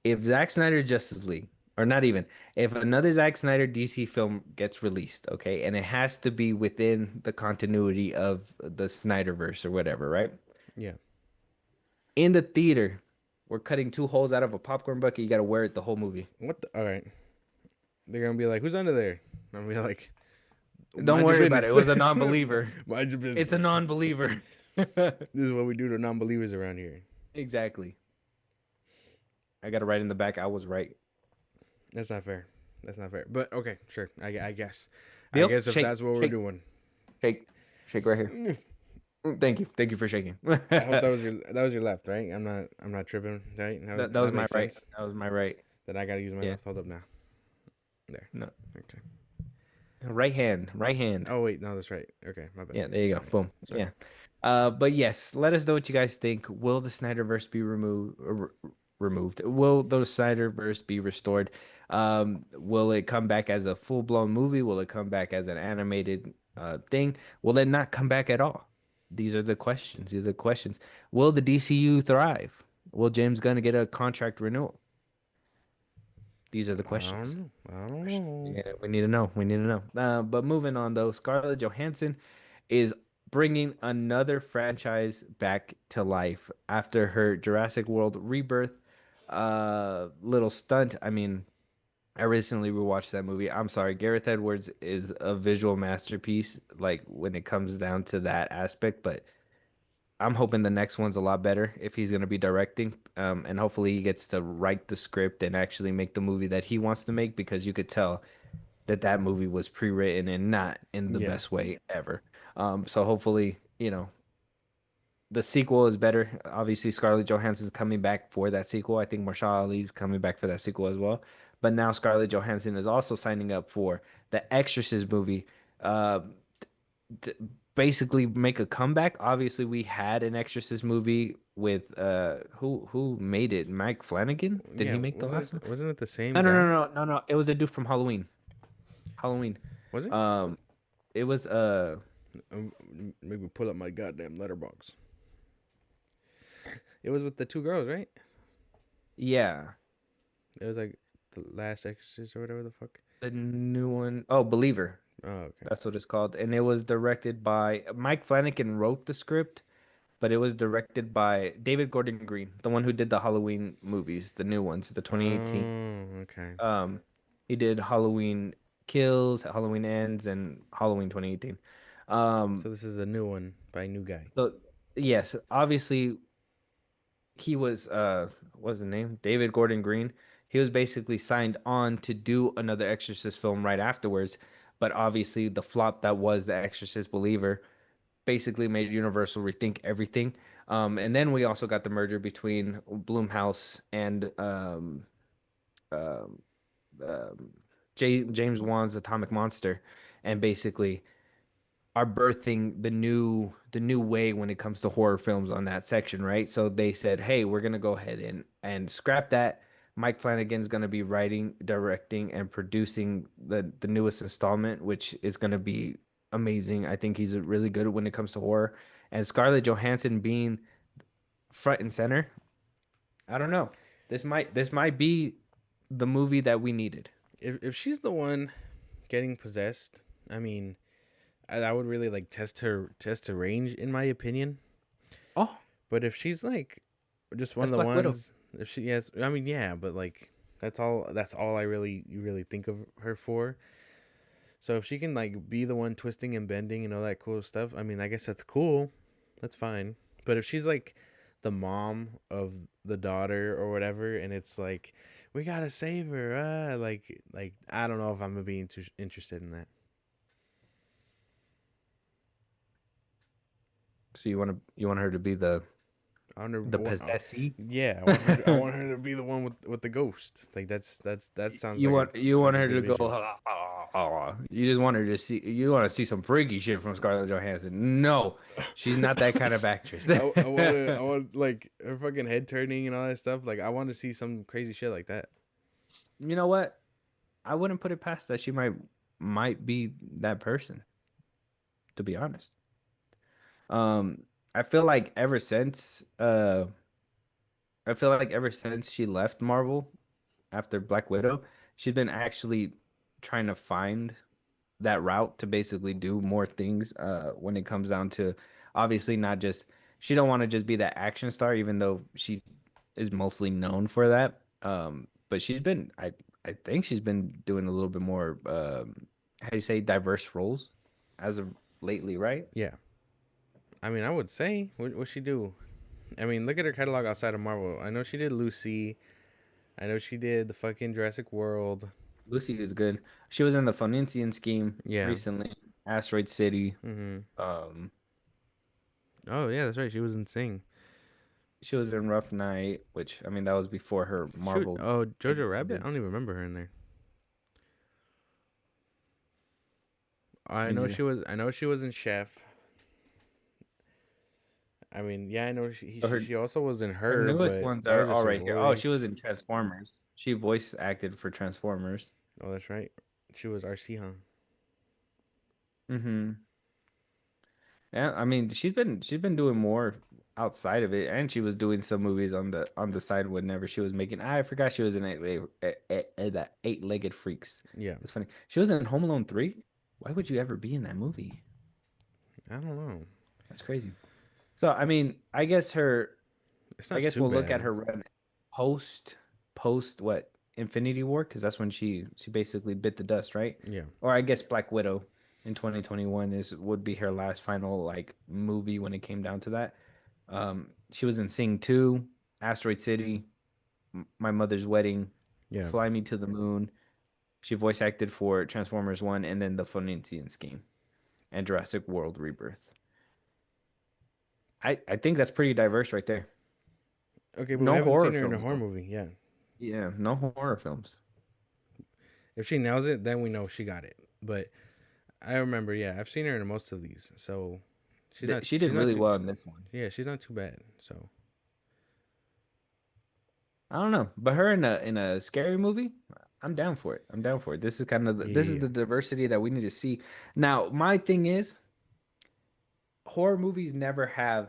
If Zack Snyder Justice League, or not even, if another Zack Snyder DC film gets released, okay, and it has to be within the continuity of the Snyderverse or whatever, right? Yeah. In the theater, we're cutting two holes out of a popcorn bucket. You gotta wear it the whole movie. What the, all right. They're gonna be like, who's under there? I'm gonna be like, Don't mind your worry about it. It business. was a non-believer. Mind your It's a business. non-believer. This is what we do to non-believers around here. Exactly. I got to write in the back. I was right. That's not fair. That's not fair. But okay, sure. I guess. I Deal? guess if Shake, that's what we're shake, doing. shake, shake right here. I Thank you. Thank you for shaking. hope that was your left, right? I'm not tripping, right? That was That was that my makes right. sense. That was my right. That I gotta use my Yeah. left. Hold up now. There. No. Okay. Right hand. Right hand. Oh wait, no, that's right. Okay, my bad. Yeah, there you go. Sorry. Boom. Sorry. Yeah. But yes, let us know what you guys think. Will the Snyderverse be removed? Will the Snyderverse be restored? Will it come back as a full-blown movie? Will it come back as an animated thing? Will it not come back at all? These are the questions. These are the questions. Will the DCU thrive? Will James Gunn get a contract renewal? These are the I don't questions. know. I don't know. Yeah, we need to know. We need to know. But moving on though, Scarlett Johansson is bringing another franchise back to life after her Jurassic World rebirth little stunt. I mean, I recently rewatched that movie. I'm sorry, Gareth Edwards is a visual masterpiece, like when it comes down to that aspect, but I'm hoping the next one's a lot better if he's going to be directing. And hopefully he gets to write the script and actually make the movie that he wants to make because you could tell that that movie was pre-written and not in the Yeah. best way ever. So hopefully, the sequel is better. Obviously, Scarlett Johansson's coming back for that sequel. I think Mahershala Ali's coming back for that sequel as well. But now Scarlett Johansson is also signing up for the Exorcist movie. Uh, to basically make a comeback. Obviously, we had an Exorcist movie with who made it? Mike Flanagan? Did Yeah. he make the Wasn't last it? one? Wasn't it the same No, no, guy? no, no, no, no. It was a dude from Halloween. Halloween. Was it? Um, it was Maybe pull up my goddamn letterbox. It was with the two girls, right? yeah, It was like the Last Exorcist or whatever the fuck. the new one. Oh, Believer. Oh, okay. That's what it's called. And it was directed by Mike Flanagan wrote the script, but it was directed by David Gordon Green, the one who did the Halloween movies, the new ones, the 2018. Oh, okay. Um, he did Halloween Kills, Halloween Ends, and Halloween 2018. Um, So this is a new one by a new guy. so yes, obviously he was what's the name? David Gordon Green. He was basically signed on to do another Exorcist film right afterwards, but obviously the flop that was The Exorcist Believer basically made Universal rethink everything. And then we also got the merger between Blumhouse and um, um, James Wan's Atomic Monster, and basically are birthing the new way when it comes to horror films on that section, right? So they said, "Hey, we're gonna go ahead and scrap that. Mike Flanagan's gonna be writing, directing, and producing the newest installment, which is gonna be amazing. I think he's really good when it comes to horror. And Scarlett Johansson being front and center, I don't know. This might be the movie that we needed. If she's the one getting possessed, I mean, I would really like test her range in my opinion. Oh, But if she's like just one of that's the Black Widow. ones, if she yes, I mean yeah, but like that's all I really you really think of her for. So if she can like be the one twisting and bending and all that cool stuff, I mean I guess that's cool. That's fine. But if she's like the mom of the daughter or whatever and it's like we got to save her, like I don't know if I'm gonna be interested in that. So you want her to be the I want her, the possessee? yeah, I want her to be the one with the ghost. Like that sounds You like a want you like want a her good to go. vision. You just want her to see. You want to see some freaky shit from Scarlett Johansson. No, she's not that kind of actress. I want like her fucking head turning and all that stuff. Like I want to see some crazy shit like that. You know what? I wouldn't put it past that she might be that person. To be honest, I feel like ever since she left Marvel after Black Widow, she's been actually trying to find that route to basically do more things when it comes down to obviously not just she don't want to just be that action star even though she is mostly known for that but I think she's been doing a little bit more how do you say diverse roles as of lately, right? Yeah, I mean, I would say what she do. I mean, look at her catalog outside of Marvel. I know she did Lucy. I know she did the fucking Jurassic World. Lucy is good. She was in the Phoenician Scheme Yeah. recently. Asteroid City. Mhm. Um, Oh yeah, that's right. She was in Sing. she was in Rough Night, which I mean that was before her Shoot. Marvel Oh, Jojo debut Rabbit. I ended. don't even remember her in there. I Me know neither. she was. I know she was in Chef. I mean, yeah, I know So her she also was in her Her, newest but ones that was are just all her right here. Oh, she was voice. in Transformers. She voice acted for Transformers. Oh, that's right. She was RC, huh? Mm-hmm. Yeah, I mean she's been doing more outside of it, and she was doing some movies on the side whenever she was making. I forgot she was in that eight-legged freaks. Yeah. It's funny. She was in Home Alone 3. Why would you ever be in that movie? I don't know. That's crazy. So I mean, It's I not guess too we'll look at bad. her run post post what Infinity War because that's when she basically bit the dust, right? Yeah. Or I guess Black Widow in 2021 is would be her last final like movie when it came down to that. She was in Sing 2, Asteroid City, My Mother's Wedding, Yeah. Fly Me to the Moon. She voice acted for Transformers 1 and then The Phoenician Scheme and Jurassic World Rebirth. I think that's pretty diverse right there. Okay, but we No haven't horror seen her in a films horror though. movie. Yeah. Yeah, no horror films. If she nails it, then we know she got it. But I remember, yeah, I've seen her in most of these, so She did she's not really too well in this one. yeah, she's not too bad. So I don't know, but her in a scary movie, I'm down for it. I'm down for it. This is kind of yeah, this is yeah, yeah. the diversity that we need to see. Now, my thing is, horror movies never have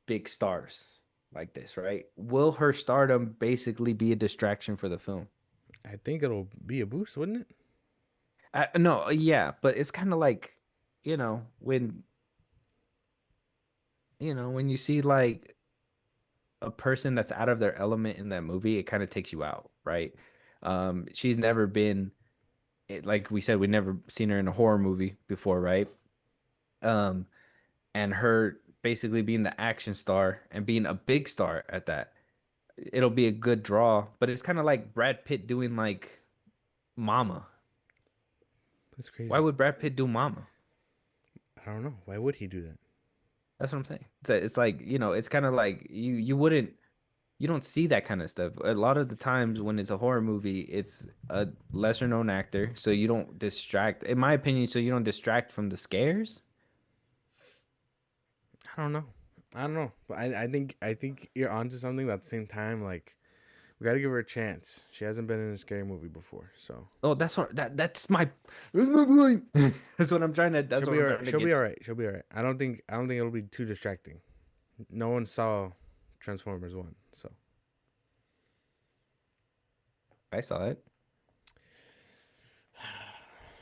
big stars like this, right? Will her stardom basically be a distraction for the film? I think it'll be a boost, wouldn't it? No, yeah, but it's kind of like, when when you see like a person that's out of their element in that movie, it kind of takes you out, right? She's never been like we said, we never seen her in a horror movie before, right? Um, and her basically being the action star and being a big star at that, it'll be a good draw. But it's kind of like Brad Pitt doing like Mama. That's Why crazy. would Brad Pitt do Mama? I don't know. Why would he do that? That's what I'm saying. It's like, it's kind of like you don't see that kind of stuff. A lot of the times when it's a horror movie, it's a lesser known actor, so you don't distract, in my opinion, so you don't distract from the scares. I don't know. I don't know. But I think you're onto something, but at the same time, like we gotta give her a chance. She hasn't been in a scary movie before, so Oh, that's my point. That's she'll what be I'm alright. trying to She'll be get to. alright. She'll be alright. I don't think it'll be too distracting. No one saw Transformers 1, so I saw it.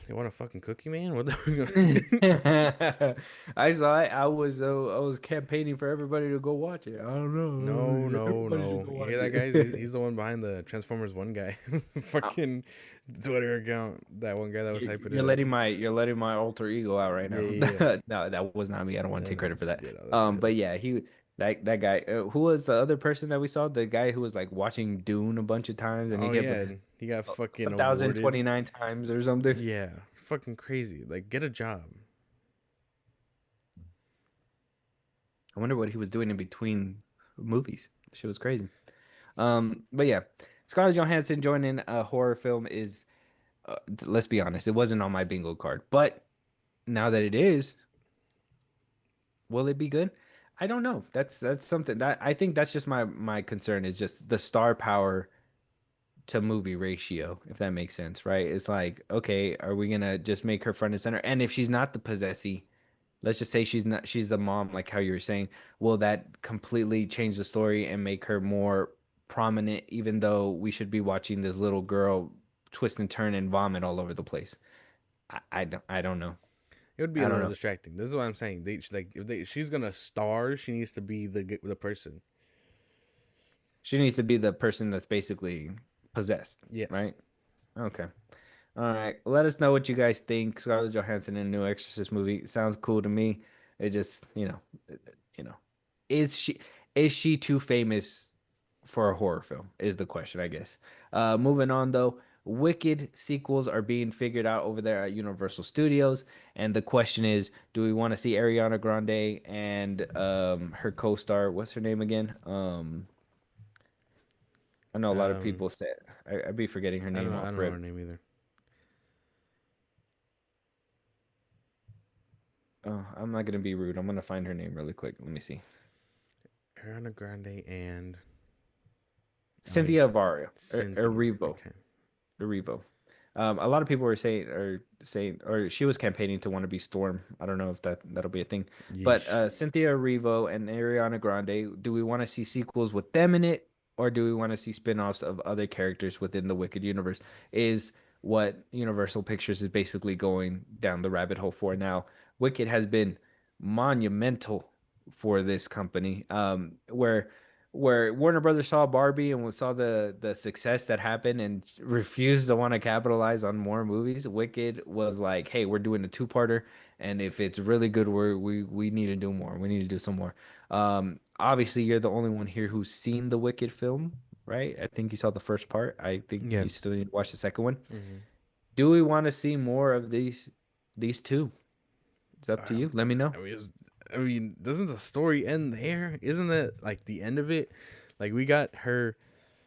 you want a fucking cookie, man? What the? I saw it. I was campaigning for everybody to go watch it. I don't No, know. no, Everybody should no. go You hear watch that, guys? it. He's the one behind the Transformers 1 guy. Fucking Twitter account. That one guy that was hyping it up. You're letting my alter ego out right Yeah, now. yeah, yeah. No, that was not me. I don't want to No, take no. credit for that. Yeah, no, that's not him. But yeah, that guy. Who was the other person that we saw? The guy who was like watching Dune a bunch of times, and he Oh gave yeah, and he got fucking awarded. 1,029 times or something. Yeah, fucking crazy. Like, get a job. I wonder what he was doing in between movies. She was crazy. But yeah, Scarlett Johansson joining a horror film is, let's be honest, it wasn't on my bingo card. But now that it is, will it be good? I don't know. That's something that I think that's just my concern is just the star power to movie ratio, if that makes sense, right? It's like, okay, are we gonna just make her front and center? And if she's not the possessee, let's just say she's the mom, like how you were saying, will that completely change the story and make her more prominent, even though we should be watching this little girl twist and turn and vomit all over the place? I don't know. It would be a I don't little know. distracting. This is what I'm saying. Like, if she's gonna star, she needs to be the person. She needs to be the person that's basically possessed, Yes. right? Okay. All right. Let us know what you guys think. Scarlett Johansson in a new Exorcist movie. Sounds cool to me. It just, you know, is she too famous for a horror film is the question, I guess. Moving on though, Wicked sequels are being figured out over there at Universal Studios, and the question is, do we want to see Ariana Grande and her co-star, what's her name again? I know a lot of Um, people say I'd be forgetting her I don't name know. I off don't know rip. her name either. Oh, I'm not gonna be rude. I'm gonna find her name really quick. Let me see. Ariana Grande and wait, Cynthia Vario or Cynthia. Revo. Okay. Revo. A lot of people were saying, or she was campaigning to want to be Storm. I don't know if that'll be a thing. But Yeesh. Cynthia Erivo and Ariana Grande, do we want to see sequels with them in it, or do we want to see spin-offs of other characters within the Wicked universe? Is what Universal Pictures is basically going down the rabbit hole for now. Wicked has been monumental for this company, where Warner Brothers saw Barbie and saw the success that happened and refused to want to capitalize on more movies. Wicked was like, "Hey, we're doing a two-parter, and if it's really good, we need to do more. We need to do some more." Obviously, you're the only one here who's seen the Wicked film, right? I think you saw the first part. I think Yeah. you still need to watch the second one. Hmm. Do we want to see more of these two? It's up to you. Let me know. I mean, I mean, doesn't the story end there? Isn't that like the end of it? Like we got her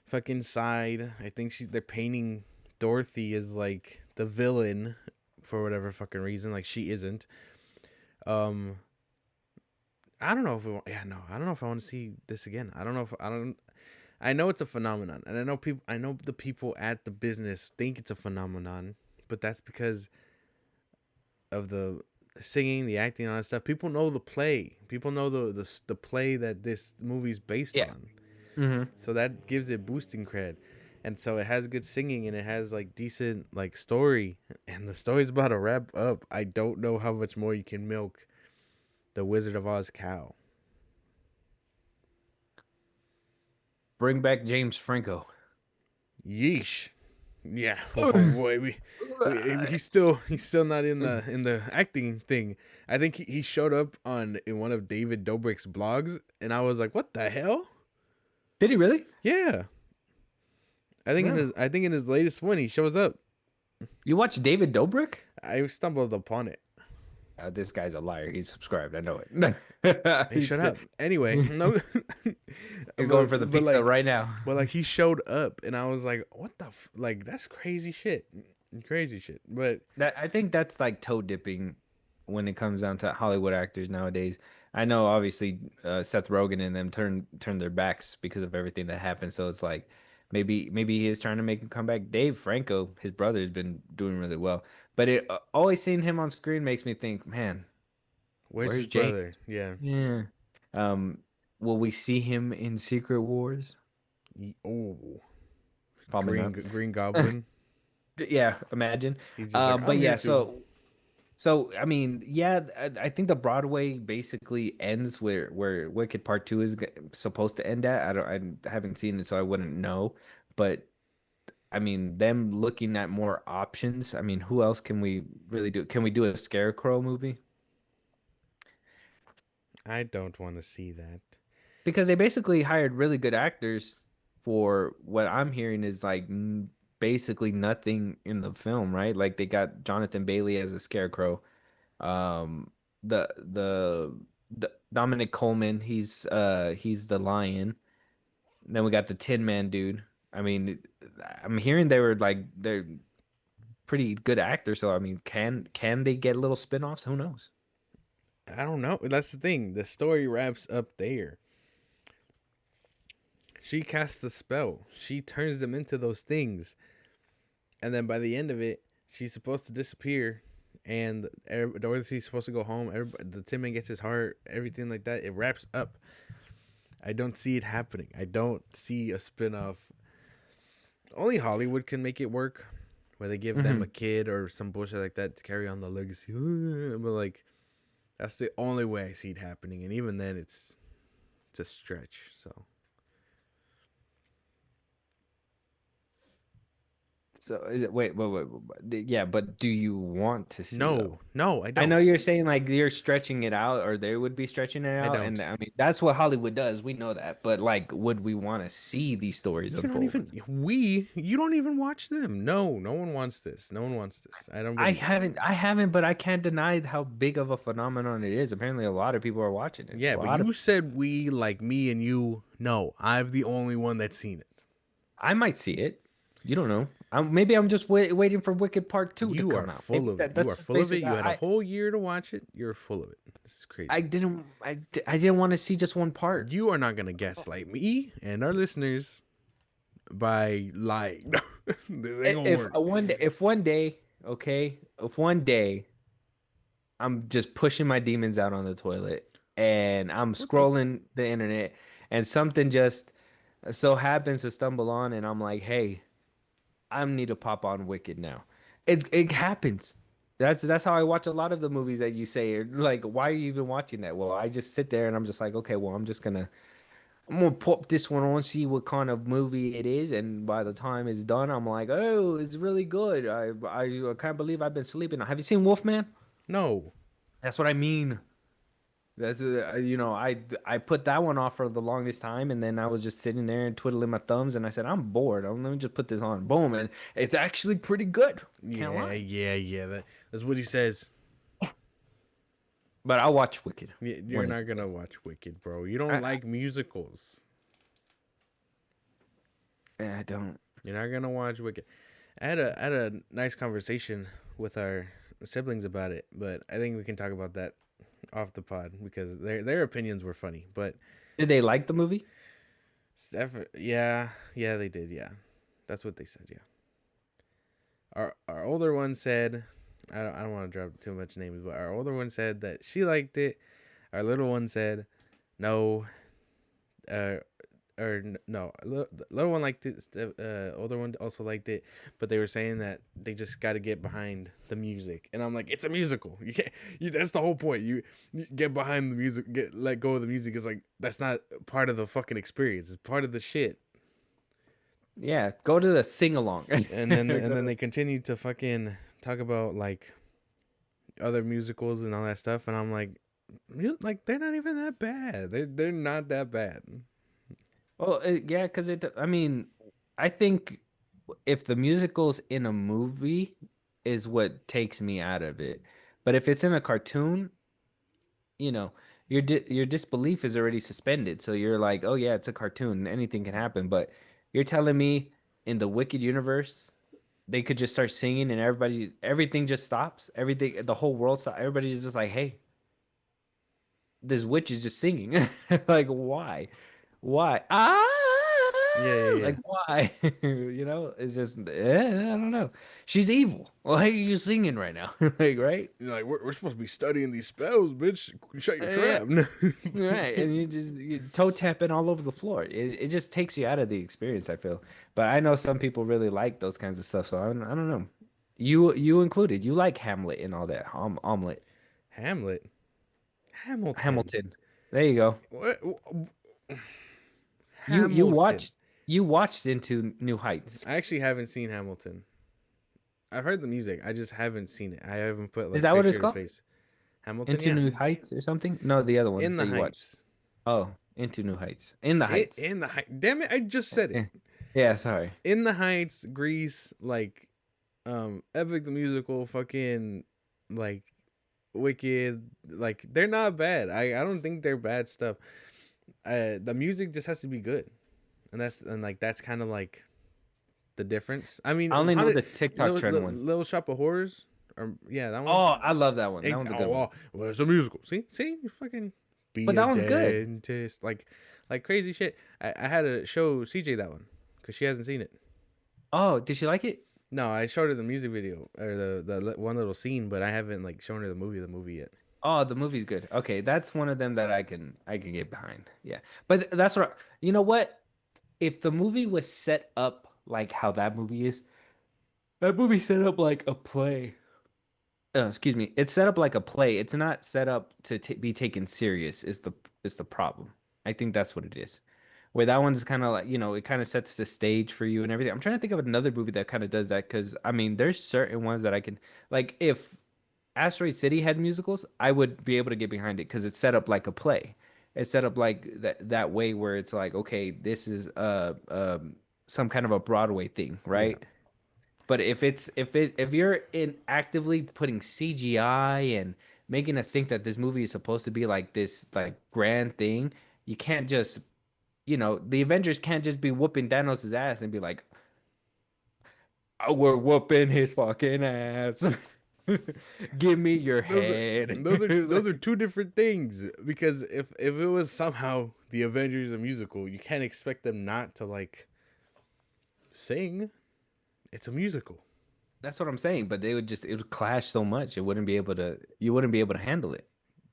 fucking side. I think they're painting Dorothy as like the villain for whatever fucking reason. Like she isn't. Um, I don't know if yeah, no, I don't know if I want to see this again. I don't know if I don't. I know it's a phenomenon, and I know people. I know the people at the business think it's a phenomenon, but that's because of the singing, the acting, all that stuff. People know the play. People know the play that this movie's based Yeah. on. Hmm. So that gives it boosting cred. And so it has good singing and it has like decent like story and the story's about to wrap up. I don't know how much more you can milk the Wizard of Oz cow. Bring back James Franco. Yeesh. Yeah. Oh boy, he's still not in the acting thing. I think he showed up on in one of David Dobrik's blogs and I was like, "What the hell?" Did he really? Yeah. No. I think in his latest one he shows up. You watch David Dobrik? I stumbled upon it. This guy's a liar. He's subscribed. I know it. Hey, He's shut good. up. Anyway, no, You're going for the but pizza like, right now. he showed up, and I was like, "What the like? That's crazy shit, crazy shit." But That I think that's like toe dipping when it comes down to Hollywood actors nowadays. I know obviously Seth Rogen and them turn their backs because of everything that happened. So it's like maybe he is trying to make a comeback. Dave Franco, his brother, has been doing really well, but it always seeing him on screen makes me think, man, where's his where's James? brother? Yeah. Yeah. Um, will we see him in Secret Wars? Oh, Probably not. Green Goblin. Yeah, imagine. He's just like, But I'm here yeah, too. so I mean, yeah, I think the Broadway basically ends where Wicked Part 2 is supposed to end at. I haven't seen it, so I wouldn't know. But I mean, them looking at more options. I mean, who else can we really do? Can we do a Scarecrow movie? I don't want to see that. Because they basically hired really good actors for what I'm hearing is like basically nothing in the film, right? Like they got Jonathan Bailey as a Scarecrow. Um, the Dominic Coleman, he's the Lion. Then we got the Tin Man dude. I mean, I'm hearing they're pretty good actors, so I mean, can they get little spin-offs? Who knows? I don't know. That's the thing. The story wraps up there. She casts a spell. She turns them into those things. And then by the end of it, she's supposed to disappear, and Dorothy's supposed to go home. The Tin Man gets his heart, everything like that. It wraps up. I don't see it happening. I don't see a spin-off. Only Hollywood can make it work, where they give them a Hmm. kid or some bullshit like that to carry on the legacy. But like, that's the only way I see it happening, and even then, it's a stretch. So So is it, yeah, but do you want to see though? No, no, I I don't. know you're saying like you're stretching it out, or they would be stretching it I out, and don't. I mean that's what Hollywood does. We know that, but like, would we want to see these stories You don't unfold? even you don't even watch them. No, no one wants this. No one wants this. I don't believe it. I haven't, but I can't deny how big of a phenomenon it is. Apparently, a lot of people are watching it. Yeah, A but lot of, you said we like me and you. No, I'm the only one that's seen it. I might see it. You don't know. Maybe I'm just waiting for Wicked Part 2 to You are come out. Maybe full of it. You that's are just full of it. basically You had a whole year to watch it. You're full of it. This is crazy. I didn't want to see just one part. You are not gonna gaslight me and our listeners by lying. This ain't gonna If work. one day, okay, if one day I'm just pushing my demons out on the toilet and I'm Okay. scrolling the internet and something just so happens to stumble on and I'm like, hey, I need to pop on Wicked now. It happens. That's how I watch a lot of the movies that you say. Like, why are you even watching that? Well, I just sit there and I'm just like, okay, well, I'm gonna pop this one on, see what kind of movie it is, and by the time it's done, I'm like, oh, it's really good. I can't believe I've been sleeping. Have you seen Wolfman? No. That's what I mean. I put that one off for the longest time, and then I was just sitting there and twiddling my thumbs, and I said, I'm bored. Let me just put this on. Boom, and it's actually pretty good. Can't Yeah, lie. yeah, yeah. That's what he says. But I'll watch Wicked You're when it not gonna does. watch Wicked, bro. You don't I like musicals. I don't. You're not gonna watch Wicked. I had a nice conversation with our siblings about it, but I think we can talk about that off the pod because their opinions were funny. But Did they like the movie? Yeah, yeah, they did. Yeah, that's what they said. Yeah, our older one said, I don't want to drop too much names, but our older one said that she liked it. Our little one said no, uh, no, the little one liked it. The older one also liked it, but they were saying that they just got to get behind the music, and I'm like, it's a musical. You can't. That's the whole point. You get behind the music, get let go of the music. Is like that's not part of the fucking experience. It's part of the shit. Yeah, go to the sing along. And then they continued to fucking talk about like other musicals and all that stuff, and I'm like, like they're not even that bad. They're not that bad. Well, yeah, because I mean, I think if the musical's in a movie is what takes me out of it. But if it's in a cartoon, you know, your disbelief is already suspended. So you're like, oh yeah, it's a cartoon. Anything can happen. But you're telling me in the Wicked universe, they could just start singing and everything just stops. Everything, the whole world stops. Everybody's just like, hey, this witch is just singing. Like, why? Why? Yeah, yeah, Like, yeah. why? It's just, I don't know. She's evil. Why are you singing right now? Like, right? You're like we're supposed to be studying these spells, bitch. Shut your Yeah, trap. right. And you toe tapping all over the floor. It just takes you out of the experience, I feel. But I know some people really like those kinds of stuff, so I don't know. You included. You like Hamlet and all that. Omelet. Hamlet, Hamilton. Hamilton. There you go. What? You you Hamilton. watched you watched Into New Heights. I actually haven't seen Hamilton. I've heard the music. I just haven't seen it. I haven't put Is like that what it's picture to called? face. Hamilton, Into yeah. New Heights or something? No, the other one In the that you watched. Heights. Oh, Into New Heights. In the Heights. In the Heights. Damn it! I just said it. Yeah, yeah, sorry. In the Heights, Grease, like, Epic the musical, fucking, like, Wicked, like they're not bad. I don't think they're bad stuff. The music just has to be good, and like that's kind of like the difference. I mean, I only know haunted the TikTok trend one. Little Shop of Horrors, or yeah, that one. Oh, I love that one. That one's a good Oh, one. well, it's a musical. See, you fucking But be a that one's good. dentist, like crazy shit. I had to show CJ that one because she hasn't seen it. Oh, did she like it? No, I showed her the music video or the one little scene, but I haven't like shown her the movie yet. Oh, the movie's good. Okay, that's one of them that I can get behind. Yeah. But that's what you know what? If the movie was set up like how that movie is, that movie set up like a play. Excuse me. It's set up like a play. It's not set up to t be taken serious. Is the problem? I think that's what it is. Where that one's kind of like, it kind of sets the stage for you and everything. I'm trying to think of another movie that kind of does that because I mean, there's certain ones that I can like if Asteroid City had musicals, I would be able to get behind it because it's set up like a play. It's set up like that way where it's like, okay, this is some kind of a Broadway thing, Yeah. right? But if you're in actively putting CGI and making us think that this movie is supposed to be like this like grand thing, you can't just, the Avengers can't just be whooping Thanos' ass and be like, oh, we're whooping his fucking ass. Give me your Those are head. those are It's those are like, two different things because if it was somehow the Avengers a musical, you can't expect them not to like sing. It's a musical. that's what I'm saying, but it would clash so much. You wouldn't be able to handle it.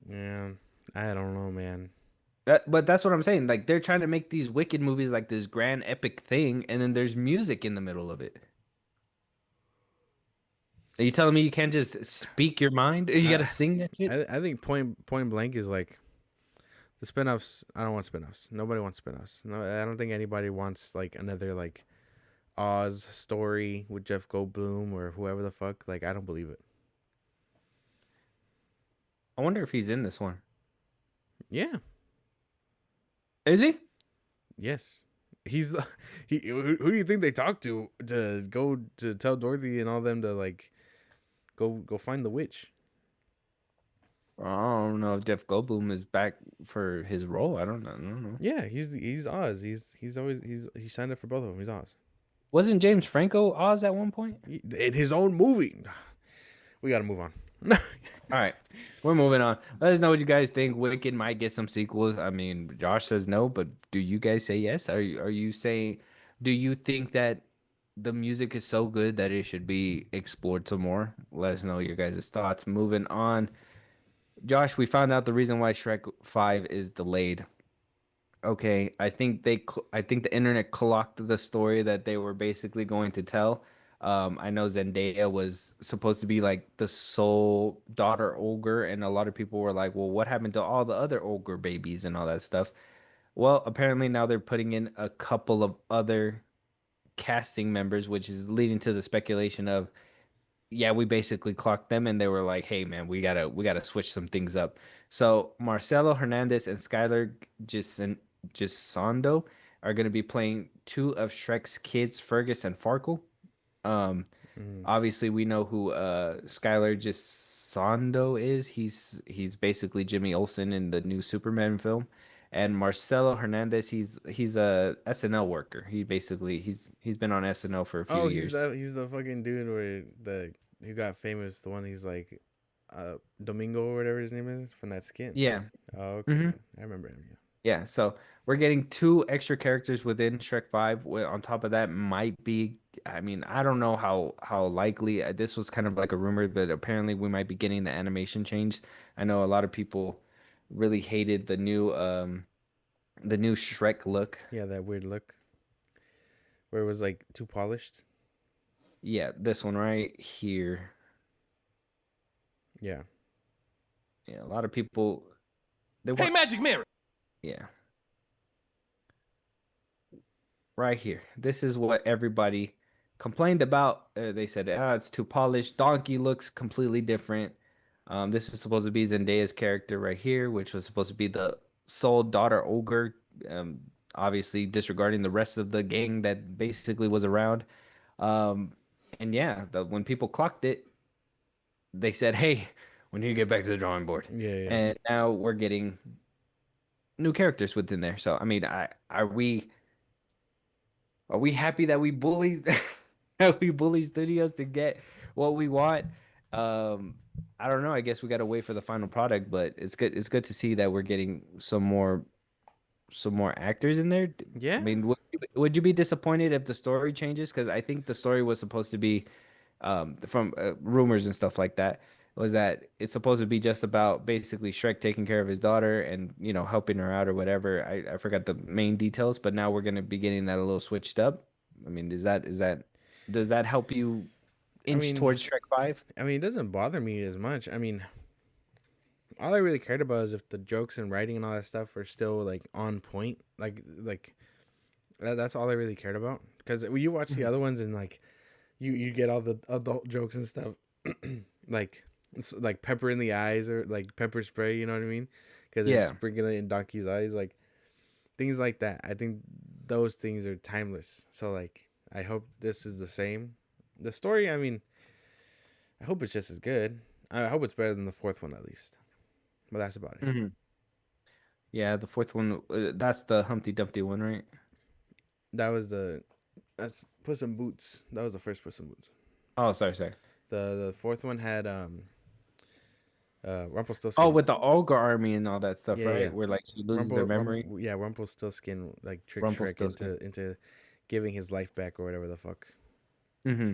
Yeah, I don't know, man. But that's what I'm saying. Like they're trying to make these wicked movies like this grand epic thing, and then there's music in the middle of it. Are you telling me you can't just speak your mind? You I gotta sing that shit? I think point blank is like the spinoffs. I don't want spinoffs. Nobody wants spinoffs. No, I don't think anybody wants like another like Oz story with Jeff Goldblum or whoever the fuck. Like I don't believe it. I wonder if he's in this one. Yeah. Is he? Yes. He's the who do you think they talked to go to tell Dorothy and all them to like go find the witch? I don't know if Jeff Goldblum is back for his role. I don't know. Yeah, he's Oz. He's always he signed up for both of them. He's Oz. Wasn't James Franco Oz at one point? In his own movie. We got to move on. All right, we're moving on. Let us know what you guys think. Wicked might get some sequels. I mean, Josh says no, but do you guys say yes? Are you saying? Do you think that the music is so good that it should be explored some more? Let us know your guys' thoughts. Moving on, Josh, we found out the reason why Shrek 5 is delayed. Okay, I think the internet clocked the story that they were basically going to tell. I know Zendaya was supposed to be like the sole daughter ogre, and a lot of people were like, "Well, what happened to all the other ogre babies and all that stuff?" Well, apparently now they're putting in a couple of other casting members, which is leading to the speculation of yeah, we basically clocked them and they were like, "Hey man, we gotta switch some things up." So Marcelo Hernandez and Skylar Gisondo are gonna be playing two of Shrek's kids, Fergus and Farkle. Um, Mm. Obviously we know who Skylar Gisondo is. He's basically Jimmy Olsen in the new Superman film. And Marcelo Hernandez, he's a SNL worker. He's been on SNL for a few Oh, years. he's the fucking dude where the who got famous. The one he's like, Domingo or whatever his name is from that skin. Yeah. Oh, okay, hmm yeah, I remember him. Yeah. Yeah, so we're getting two extra characters within Shrek 5. On top of that, might be, I mean, I don't know how likely this was kind of like a rumor, but apparently we might be getting the animation changed. I know a lot of people really hated the new Shrek look. Yeah, that weird look where it was like too polished. Yeah, this one right here. Yeah. Yeah, a lot of people they Hey, want Magic Mirror. yeah, right here. This is what everybody complained about. They said, ah, it's too polished. Donkey looks completely different. This is supposed to be Zendaya's character right here, which was supposed to be the sole daughter ogre. Obviously disregarding the rest of the gang that basically was around. Um, and yeah, when people clocked it, they said, hey, we need to get back to the drawing board. Yeah, yeah. And now we're getting new characters within there. So, I mean, are we happy that we bully that we bully studios to get what we want? Um, I don't know. I guess we got to wait for the final product, but it's good. It's good to see that we're getting some more actors in there. I Yeah. mean, would you be disappointed if the story changes? Because I think the story was supposed to be from rumors and stuff like that was that it's supposed to be just about basically Shrek taking care of his daughter and helping her out or whatever. I forgot the main details, but now we're gonna be getting that a little switched up. I mean, is that does that help you I inch mean, towards Shrek 5? it doesn't bother me as much. I mean, all I really cared about is if the jokes and writing and all that stuff are still like on point. Like That's all I really cared about. Because when you watch the Mhm. other ones and like you get all the adult jokes and stuff, like like pepper in the eyes or like pepper spray. You know what I mean? Because they're Yeah. sprinkling it in Donkey's eyes, like things like that. I think those things are timeless. So like, I hope this is the same. The story, I mean, I hope it's just as good. I hope it's better than the fourth one at least. But that's about it. Hmm. Yeah, the fourth one, that's the Humpty Dumpty one, right? That was the that's Puss in Boots. That was the first Puss in Boots. Oh, sorry, sorry. The fourth one had Oh, Rumpelstiltskin. with the ogre army and all that stuff, Yeah, yeah, right? yeah. Where like she loses her memory. Yeah, Rumpelstiltskin like tricked Shrek Rumpelstiltskin. into giving his life back or whatever the fuck. Hmm.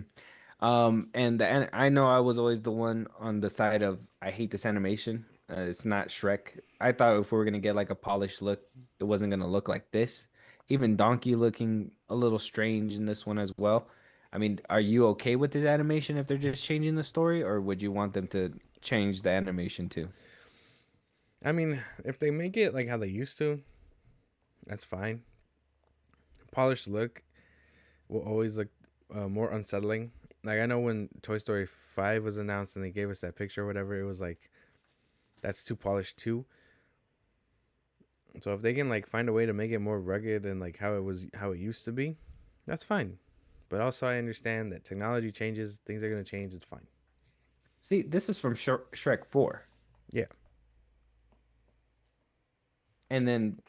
And I know I was always the one on the side of I hate this animation. It's not Shrek. I thought if we were gonna get like a polished look, it wasn't gonna look like this. Even Donkey looking a little strange in this one as well. I mean, are you okay with this animation if they're just changing the story, or would you want them to change the animation too? I mean, if they make it like how they used to, that's fine. Polished look will always look more unsettling. Like I know when Toy Story 5 was announced and they gave us that picture or whatever, it was like that's too polished too. So if they can like find a way to make it more rugged and like how it used to be, that's fine. But also I understand that technology changes, things are gonna change. It's fine. See, this is from Shrek 4. Yeah, And then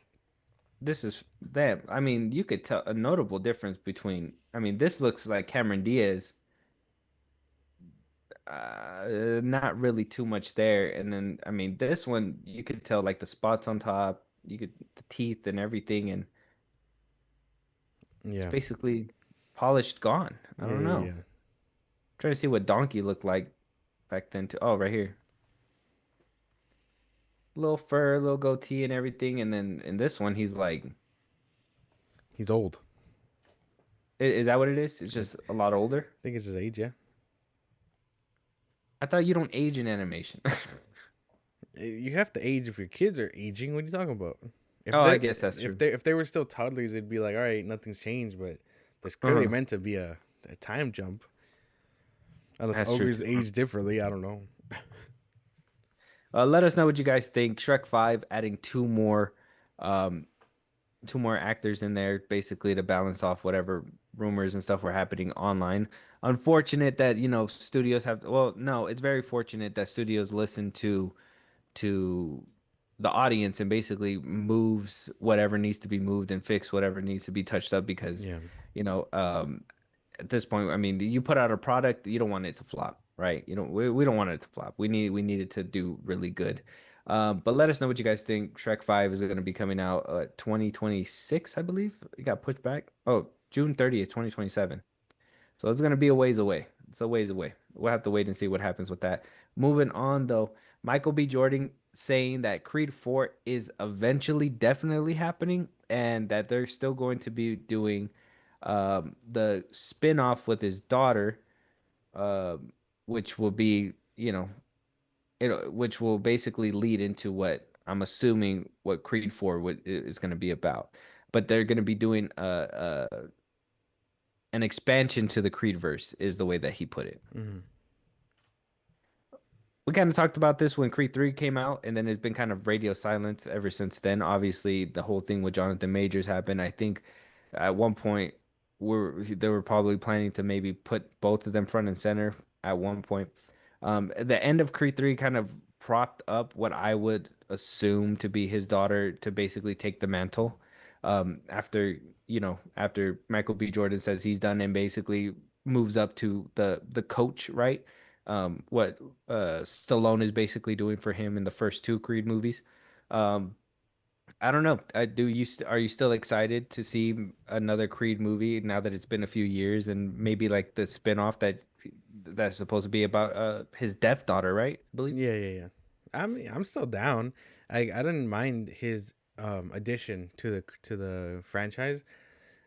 this is them. I mean, you could tell a notable difference between, I mean, this looks like Cameron Diaz, not really too much there. And then, I mean, this one, you could tell like the spots on top, you could, the teeth and everything. And it's yeah, basically polished gone. I yeah, don't yeah, know. yeah. Trying to see what Donkey looked like back then, too. Oh, right here. Little fur, little goatee and everything. And then in this one, he's like, He's old. is that what it is? It's I just a lot older. think it's his age. Yeah, I thought you don't age in animation. you have to age if your kids are aging. What are you talking about? If Oh, I they guess that's if true. they if they were still toddlers, it'd be like, all right, nothing's changed. But there's clearly Uh-huh. meant to be a time jump. Unless That's true ogres too. age differently, I don't know. Let us know what you guys think. Shrek 5 adding um two more actors in there basically to balance off whatever rumors and stuff were happening online. Unfortunate that, studios have, well, no, it's very fortunate that studios listen to the audience and basically moves whatever needs to be moved and fix whatever needs to be touched up because, Yeah. you know, at this point, I mean, you put out a product, you don't want it to flop, right? We don't want it to flop. We need it to do really good. But let us know what you guys think. Shrek 5 is going to be coming out 2026, I believe. It got pushed back. Oh, June 30th, 2027. So it's gonna be a ways away. It's a ways away. We'll have to wait and see what happens with that. Moving on though, Michael B. Jordan saying that Creed 4 is eventually definitely happening and that they're still going to be doing the spin-off with his daughter, which will be, which will basically lead into what I'm assuming what Creed 4 is going to be about. But they're going to be doing an expansion to the Creedverse is the way that he put it. Hmm. We kind of talked about this when Creed 3 came out, and then it's been kind of radio silence ever since then. Obviously, the whole thing with Jonathan Majors happened. I think at one point they were probably planning to maybe put both of them front and center at one point. The end of Creed 3 kind of propped up what I would assume to be his daughter to basically take the mantle. After Michael B. Jordan says he's done and basically moves up to the coach, right? What Stallone is basically doing for him in the first two Creed movies. Um, I don't know. Are you still excited to see another Creed movie now that it's been a few years and maybe like the spin-off that's supposed to be about his deaf daughter, right? I believe. Yeah, yeah, yeah. I'm still down. I didn't mind his addition to the franchise.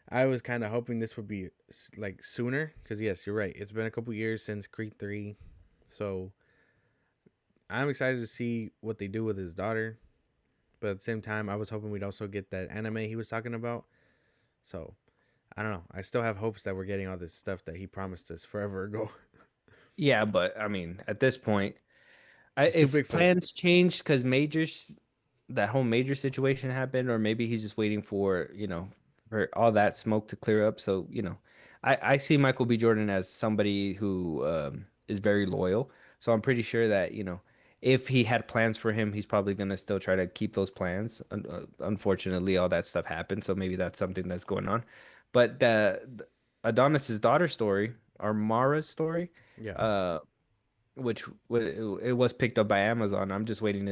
I was kind of hoping this would be like sooner because yes, you're right. It's been a couple years since Creed 3. So, I'm excited to see what they do with his daughter, but at the same time, I was hoping we'd also get that anime he was talking about. So I don't know. I still have hopes that we're getting all this stuff that he promised us forever ago. Yeah, but I mean, at this point, It's too big if for. plans change because majors, that whole major situation happened, or maybe he's just waiting for, for all that smoke to clear up. So, I see Michael B. Jordan as somebody who is very loyal. So I'm pretty sure that, if he had plans for him, he's probably going to still try to keep those plans. Unfortunately, all that stuff happened. So maybe that's something that's going on. But the Adonis's daughter story, or Mara's story, Yeah. uh, which it was picked up by Amazon. I'm just waiting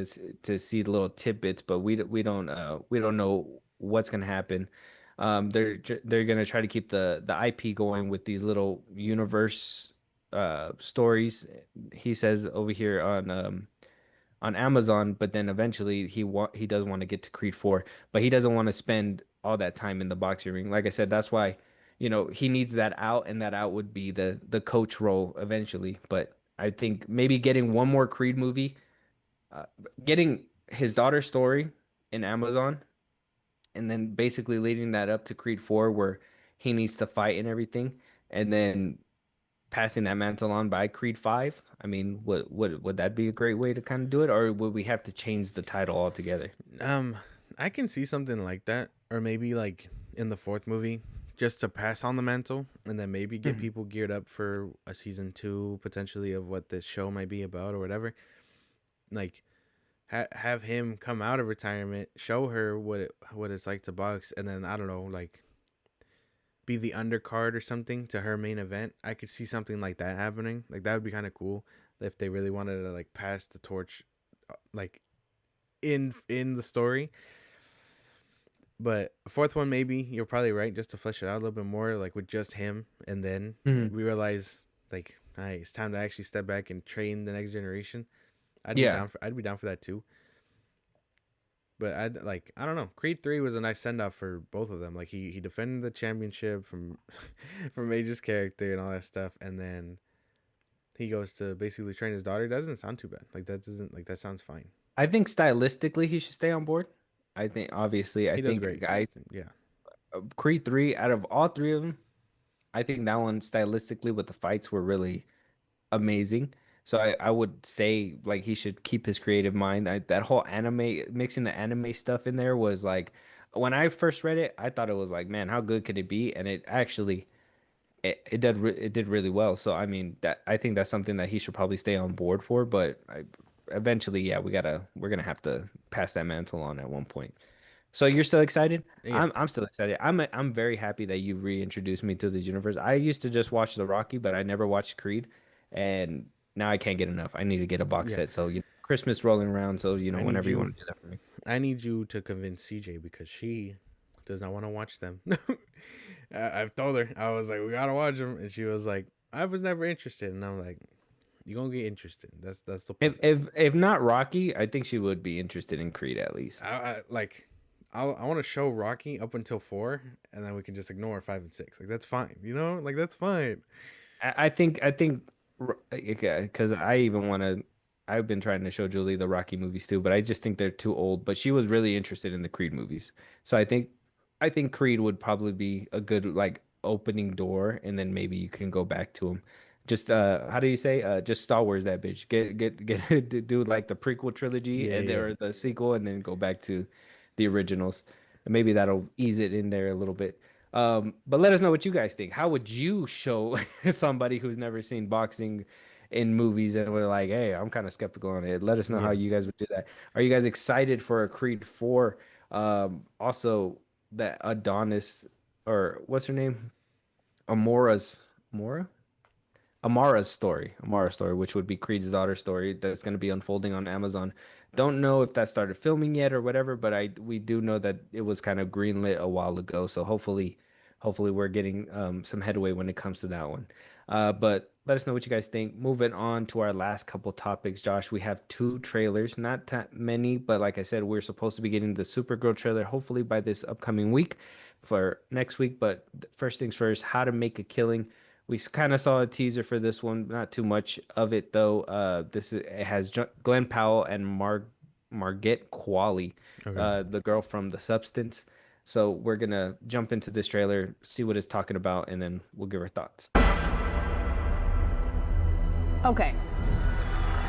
to see the little tidbits, but we don't know what's gonna happen. They're gonna try to keep the IP going with these little universe stories. He says over here on Amazon, but then eventually he does want to get to Creed 4, but he doesn't want to spend all that time in the boxing ring. Like I said, that's why, he needs that out, and that out would be the coach role eventually. But I think maybe getting one more Creed movie, uh, getting his daughter's story in Amazon, and then basically leading that up to Creed 4 where he needs to fight and everything, and then passing that mantle on by Creed 5. I mean, would that be a great way to kind of do it, or would we have to change the title altogether? Um, I can see something like that, or maybe like in the fourth movie, just to pass on the mantle, and then maybe get Mhm. people geared up for a season two potentially of what this show might be about or whatever. Like have him come out of retirement, show her what it's like to box, and then I don't know, like be the undercard or something to her main event. I could see something like that happening. Like that would be kind of cool if they really wanted to like pass the torch, like in the story. But fourth one, maybe you're probably right, just to flesh it out a little bit more, like with just him, and then Mhm. we realize like, all right, it's time to actually step back and train the next generation. Yeah, I'd be down for that too. But I don't know. Creed 3 was a nice send off for both of them. Like he defended the championship from from Major's character and all that stuff, and then he goes to basically train his daughter. That doesn't sound too bad. Like that doesn't like that sounds fine. I think stylistically he should stay on board. I think obviously I He does think great. I Yeah. Creed 3 out of all three of them, I think that one stylistically with the fights were really amazing. So I would say like he should keep his creative mind. That whole anime mixing the anime stuff in there was like when I first read it, I thought it was like, man, how good could it be? And it actually it did really well. So I mean that I think that's something that he should probably stay on board for. But eventually, yeah, we're gonna have to pass that mantle on at one point. So you're still excited? Yeah. I'm still excited. I'm very happy that you reintroduced me to this universe. I used to just watch the Rocky, but I never watched Creed, and now I can't get enough. I need to get a box Yeah. set. So Christmas rolling around. So I need whenever you you want to do that for me. I need you to convince CJ because she does not want to watch them. I've told her. I was like, we gotta watch them, and she was like, I was never interested, and I'm like, you gonna get interested. That's the point. If not Rocky, I think she would be interested in Creed at least. I like. I want to show Rocky up until 4, and then we can just ignore 5 and 6. Like that's fine, you know. Like that's fine. I think because I even want to. I've been trying to show Julie the Rocky movies too, but I just think they're too old. But she was really interested in the Creed movies, so I think Creed would probably be a good like opening door, and then maybe you can go back to them. Just how do you say? Just Star Wars that bitch. Get do like the prequel trilogy Yeah, and yeah, or the sequel, and then go back to the originals. And maybe that'll ease it in there a little bit. But let us know what you guys think. How would you show somebody who's never seen boxing in movies and we're like, hey, I'm kind of skeptical on it. Let us know how yeah. you guys would do that. Are you guys excited for a Creed 4? Also that Adonis or what's her name? Amora's Amora? Amara's story, which would be Creed's daughter story that's going to be unfolding on Amazon. Don't know if that started filming yet or whatever, but I we do know that it was kind of greenlit a while ago. So hopefully we're getting some headway when it comes to that one. But let us know what you guys think. Moving on to our last couple topics, Josh, we have two trailers, not that many, but like I said, we're supposed to be getting the Supergirl trailer hopefully by this upcoming week for next week. But first things first, How to Make a Killing. We kind of saw a teaser for this one, not too much of it though. It has Glenn Powell and Marget Qualley, Okay. the girl from The Substance. So we're gonna jump into this trailer, see what it's talking about, and then we'll give our thoughts. Okay,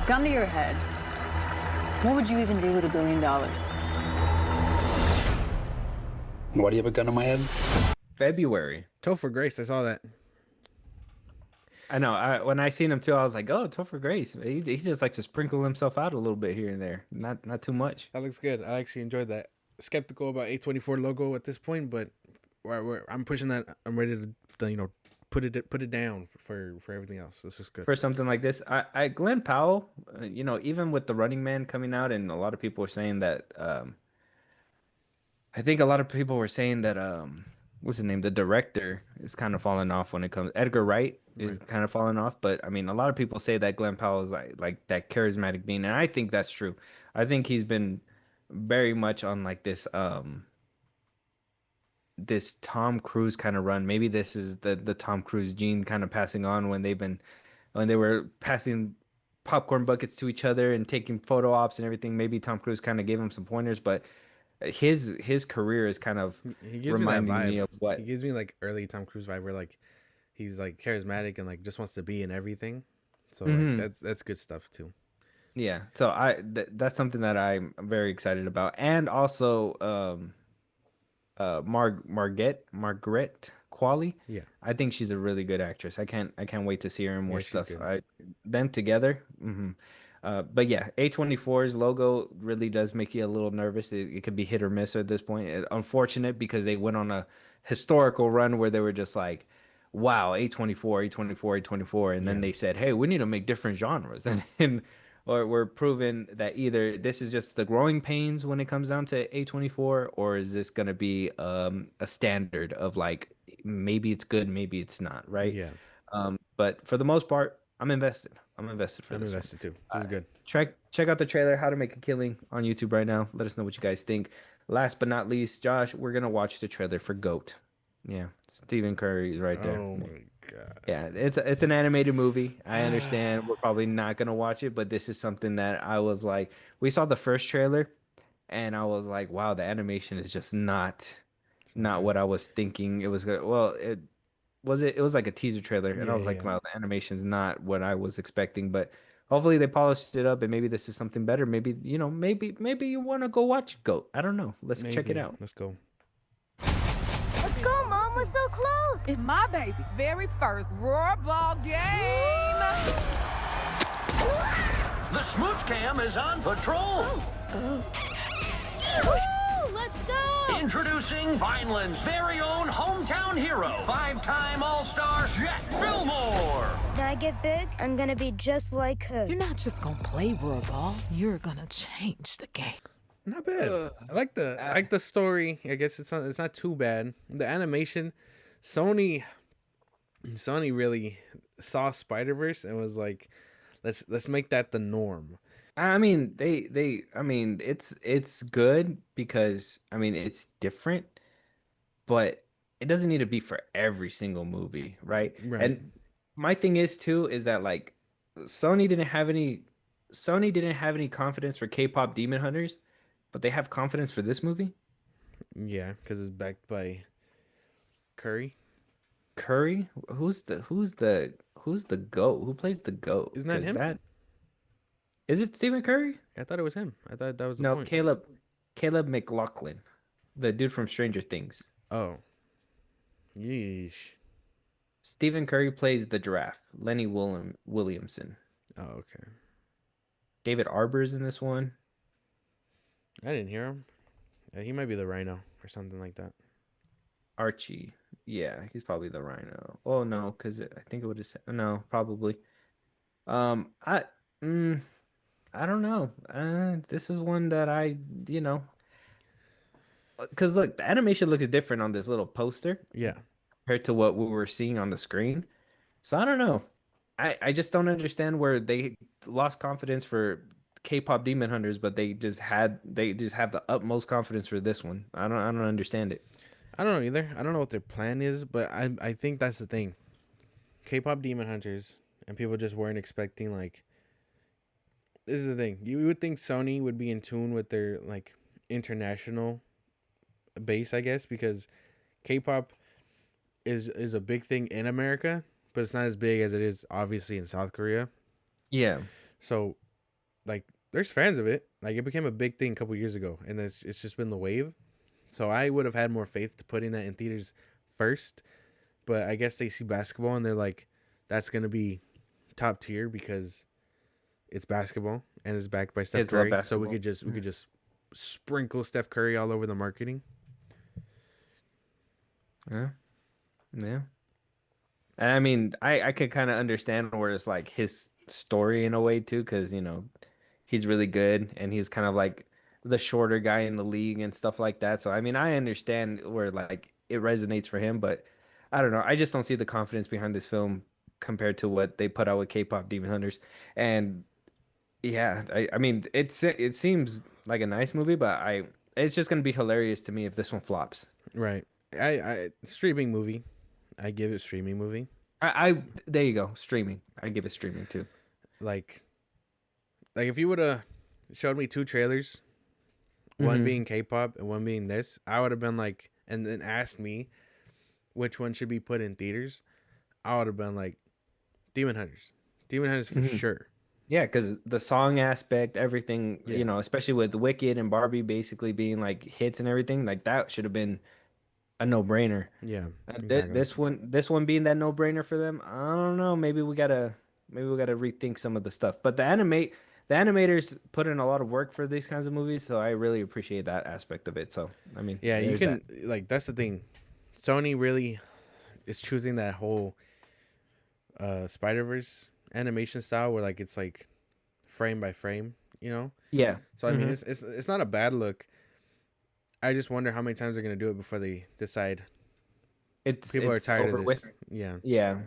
gun to your head. What would you even do with $1 billion? Why do you have a gun in my head? February. Topher Grace, I saw that. I know. When I seen him too, I was like, "Oh, Topher Grace." He just likes to sprinkle himself out a little bit here and there, not too much. That looks good. I actually enjoyed that. Skeptical about A24 logo at this point, but I'm pushing that. I'm ready to put it down for everything else. This is good. For something like this. Glenn Powell, even with the Running Man coming out, and a lot of people were saying that. I think a lot of people were saying that. What's his name? The director is kind of falling off when it comes. Edgar Wright is Right. kind of falling off, but I mean, a lot of people say that Glenn Powell is like that charismatic being, and I think that's true. I think he's been very much on like this Tom Cruise kind of run. Maybe this is the Tom Cruise gene kind of passing on when they were passing popcorn buckets to each other and taking photo ops and everything. Maybe Tom Cruise kind of gave him some pointers, but his career is kind of He gives me that reminding me vibe. of what. He gives me like early Tom Cruise vibe, where like he's like charismatic and like just wants to be in everything. So like Mhm. that's good stuff too. Yeah, so that's something that I'm very excited about, and also Margaret Qualley. Yeah, I think she's a really good actress. I can't wait to see her in more yeah, she's stuff. good. Them together. But yeah, A24's logo really does make you a little nervous. It could be hit or miss at this point. Unfortunate because they went on a historical run where they were just like, wow, A24, A24, A24, and then Yeah, they said, hey, we need to make different genres, and or we're proving that either this is just the growing pains when it comes down to A24, or is this going to be a standard of like maybe it's good, maybe it's not, right? yeah. But for the most part, I'm invested. I'm invested for I'm this one. invested too. This is good. Check out the trailer, How to Make a Killing on YouTube right now. Let us know what you guys think. Last but not least, Josh, we're gonna watch the trailer for Goat. Yeah, Stephen Curry is right there. Oh my god. Yeah, it's an animated movie. I understand we're probably not gonna watch it, but this is something that I was like, we saw the first trailer, and I was like, wow, the animation is just not It's not not good. what I was thinking it was gonna. Well, it was like a teaser trailer, and I Yeah, was like, yeah. wow, the animation's not what I was expecting, but hopefully they polished it up, and maybe this is something better. Maybe maybe you want to go watch Goat. I don't know. Let's check it Maybe. out. Let's go. Let's go, Mom. We're so close. It's my baby's very first roarball game. The Smooch Cam is on patrol. Woo! Let's go. Introducing Vineland's very own hometown hero, five-time All-Star Jet Fillmore. When I get big, I'm gonna be just like her. You're not just gonna play roarball. You're gonna change the game. Not bad. I like the story. I guess it's not too bad. The animation, Sony Sony really saw Spider-Verse and was like, let's make that the norm. I mean, I mean, it's good because I mean it's different, but it doesn't need to be for every single movie, right? Right. And my thing is too is that like Sony didn't have any Sony didn't have any confidence for K-pop Demon Hunters, but they have confidence for this movie. Yeah, because it's backed by Curry. Curry, who's the GOAT? Who plays the GOAT? Isn't that Because him? that is it Stephen Curry? I thought it was him. I thought that was the No, point. Caleb McLaughlin, the dude from Stranger Things. Oh, yeesh. Stephen Curry plays the giraffe. Williamson. Oh, okay. David Arbor's in this one. I didn't hear him. He might be the Rhino or something like that. Archie. Yeah, he's probably the rhino. Oh no, because I think it would have said no, probably. Um, I mm, I don't know. This is one that you know, because look, the animation looks different on this little poster Yeah, compared to what we were seeing on the screen. So I don't know. I just don't understand where they lost confidence for K-pop Demon Hunters, but they just have the utmost confidence for this one. I don't understand it. I don't know either. I don't know what their plan is, but I think that's the thing. K-pop Demon Hunters, and people just weren't expecting like. This is the thing. You would think Sony would be in tune with their like international base, I guess, because K-pop is a big thing in America, but it's not as big as it is obviously in South Korea. Yeah. So like there's fans of it. Like it became a big thing a couple years ago, and it's just been the wave. So I would have had more faith to putting that in theaters first, but I guess they see basketball and they're like, that's gonna be top tier because it's basketball and it's backed by Steph Kids love Curry. So basketball. we could just sprinkle Steph Curry all over the marketing. Yeah. Yeah. And I mean, I could kind of understand where it's like his story in a way too, because he's really good and he's kind of like the shorter guy in the league and stuff like that. So I mean, I understand where like it resonates for him, but I don't know. I just don't see the confidence behind this film compared to what they put out with K-pop Demon Hunters. And yeah, I mean, it seems like a nice movie, but it's just gonna be hilarious to me if this one flops. Right. I streaming movie. I give it streaming movie. I there you go, streaming. I give it streaming too. Like if you would have showed me two trailers, one Hmm. being K-pop and one being this, I would have been like, and then asked me which one should be put in theaters. I would have been like, Demon Hunters. Demon Hunters for Hmm. sure. Yeah, because the song aspect, everything, Yeah. especially with Wicked and Barbie basically being like hits and everything, like that should have been a no-brainer. Yeah. Th Exactly. this one being that no-brainer for them, I don't know. Maybe we gotta rethink some of the stuff. But the animators put in a lot of work for these kinds of movies, so I really appreciate that aspect of it. So I mean, Yeah, you there's that. can like that's the thing. Sony really is choosing that whole Spider-Verse animation style where like it's like frame by frame, you know? Yeah. So I mean, Hmm. it's not a bad look. I just wonder how many times they're gonna do it before they decide people are It's tired of over this. with. Yeah, Yeah.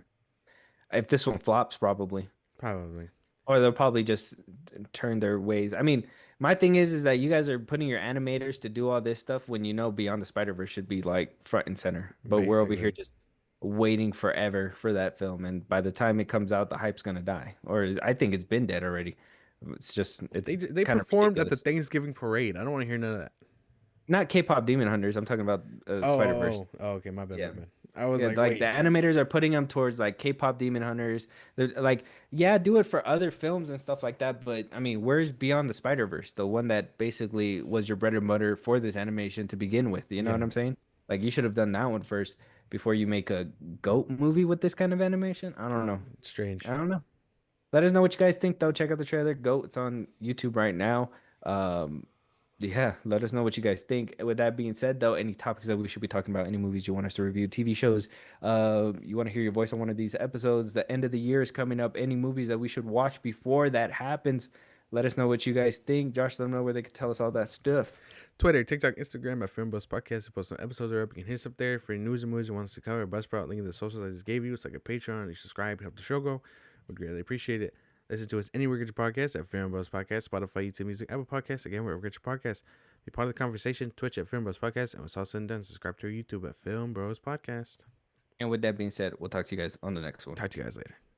If this one flops, probably. probably. Or they'll probably just turn their ways. I mean, my thing is that you guys are putting your animators to do all this stuff when Beyond the Spider-Verse should be like front and center. But we're over here Basically, just waiting forever for that film, and by the time it comes out, the hype's gonna die. Or I think it's been dead already. It's they kind of performed at the ridiculous. Thanksgiving parade. I don't want to hear none of that. Not K-pop Demon Hunters. I'm talking about Spider-Verse. Okay, my bad, my Yeah. bad. I was Yeah, like, like the wait, animators are putting them towards like K-pop Demon Hunters. They're like, yeah, do it for other films and stuff like that. But I mean, where's Beyond the Spider-Verse, the one that basically was your bread and butter for this animation to begin with? You know what yeah, I'm saying? Like you should have done that one first before you make a goat movie with this kind of animation. I don't know. strange. I don't know. Let us know what you guys think though. Check out the trailer. Goat. It's on YouTube right now. Um, yeah, let us know what you guys think. With that being said, though, any topics that we should be talking about, any movies you want us to review, TV shows, you want to hear your voice on one of these episodes, the end of the year is coming up, any movies that we should watch before that happens, let us know what you guys think. Josh, let them know where they can tell us all that stuff. Twitter, TikTok, Instagram at FilmBros Podcast. We post no episodes are up. You can hit us up there for any news and movies you want us to cover. Buzzsprout, link in the socials I just gave you. It's like a Patreon. You subscribe, help the show go. Would greatly appreciate it. Listen to us anywhere you get your podcast at FilmBros Podcast, Spotify, YouTube Music, Apple Podcasts. Again, wherever you get your podcast. Be part of the conversation. Twitch at FilmBros Podcast. And when it's all said and done, subscribe to our YouTube at FilmBros Podcast. And with that being said, we'll talk to you guys on the next one. Talk to you guys later.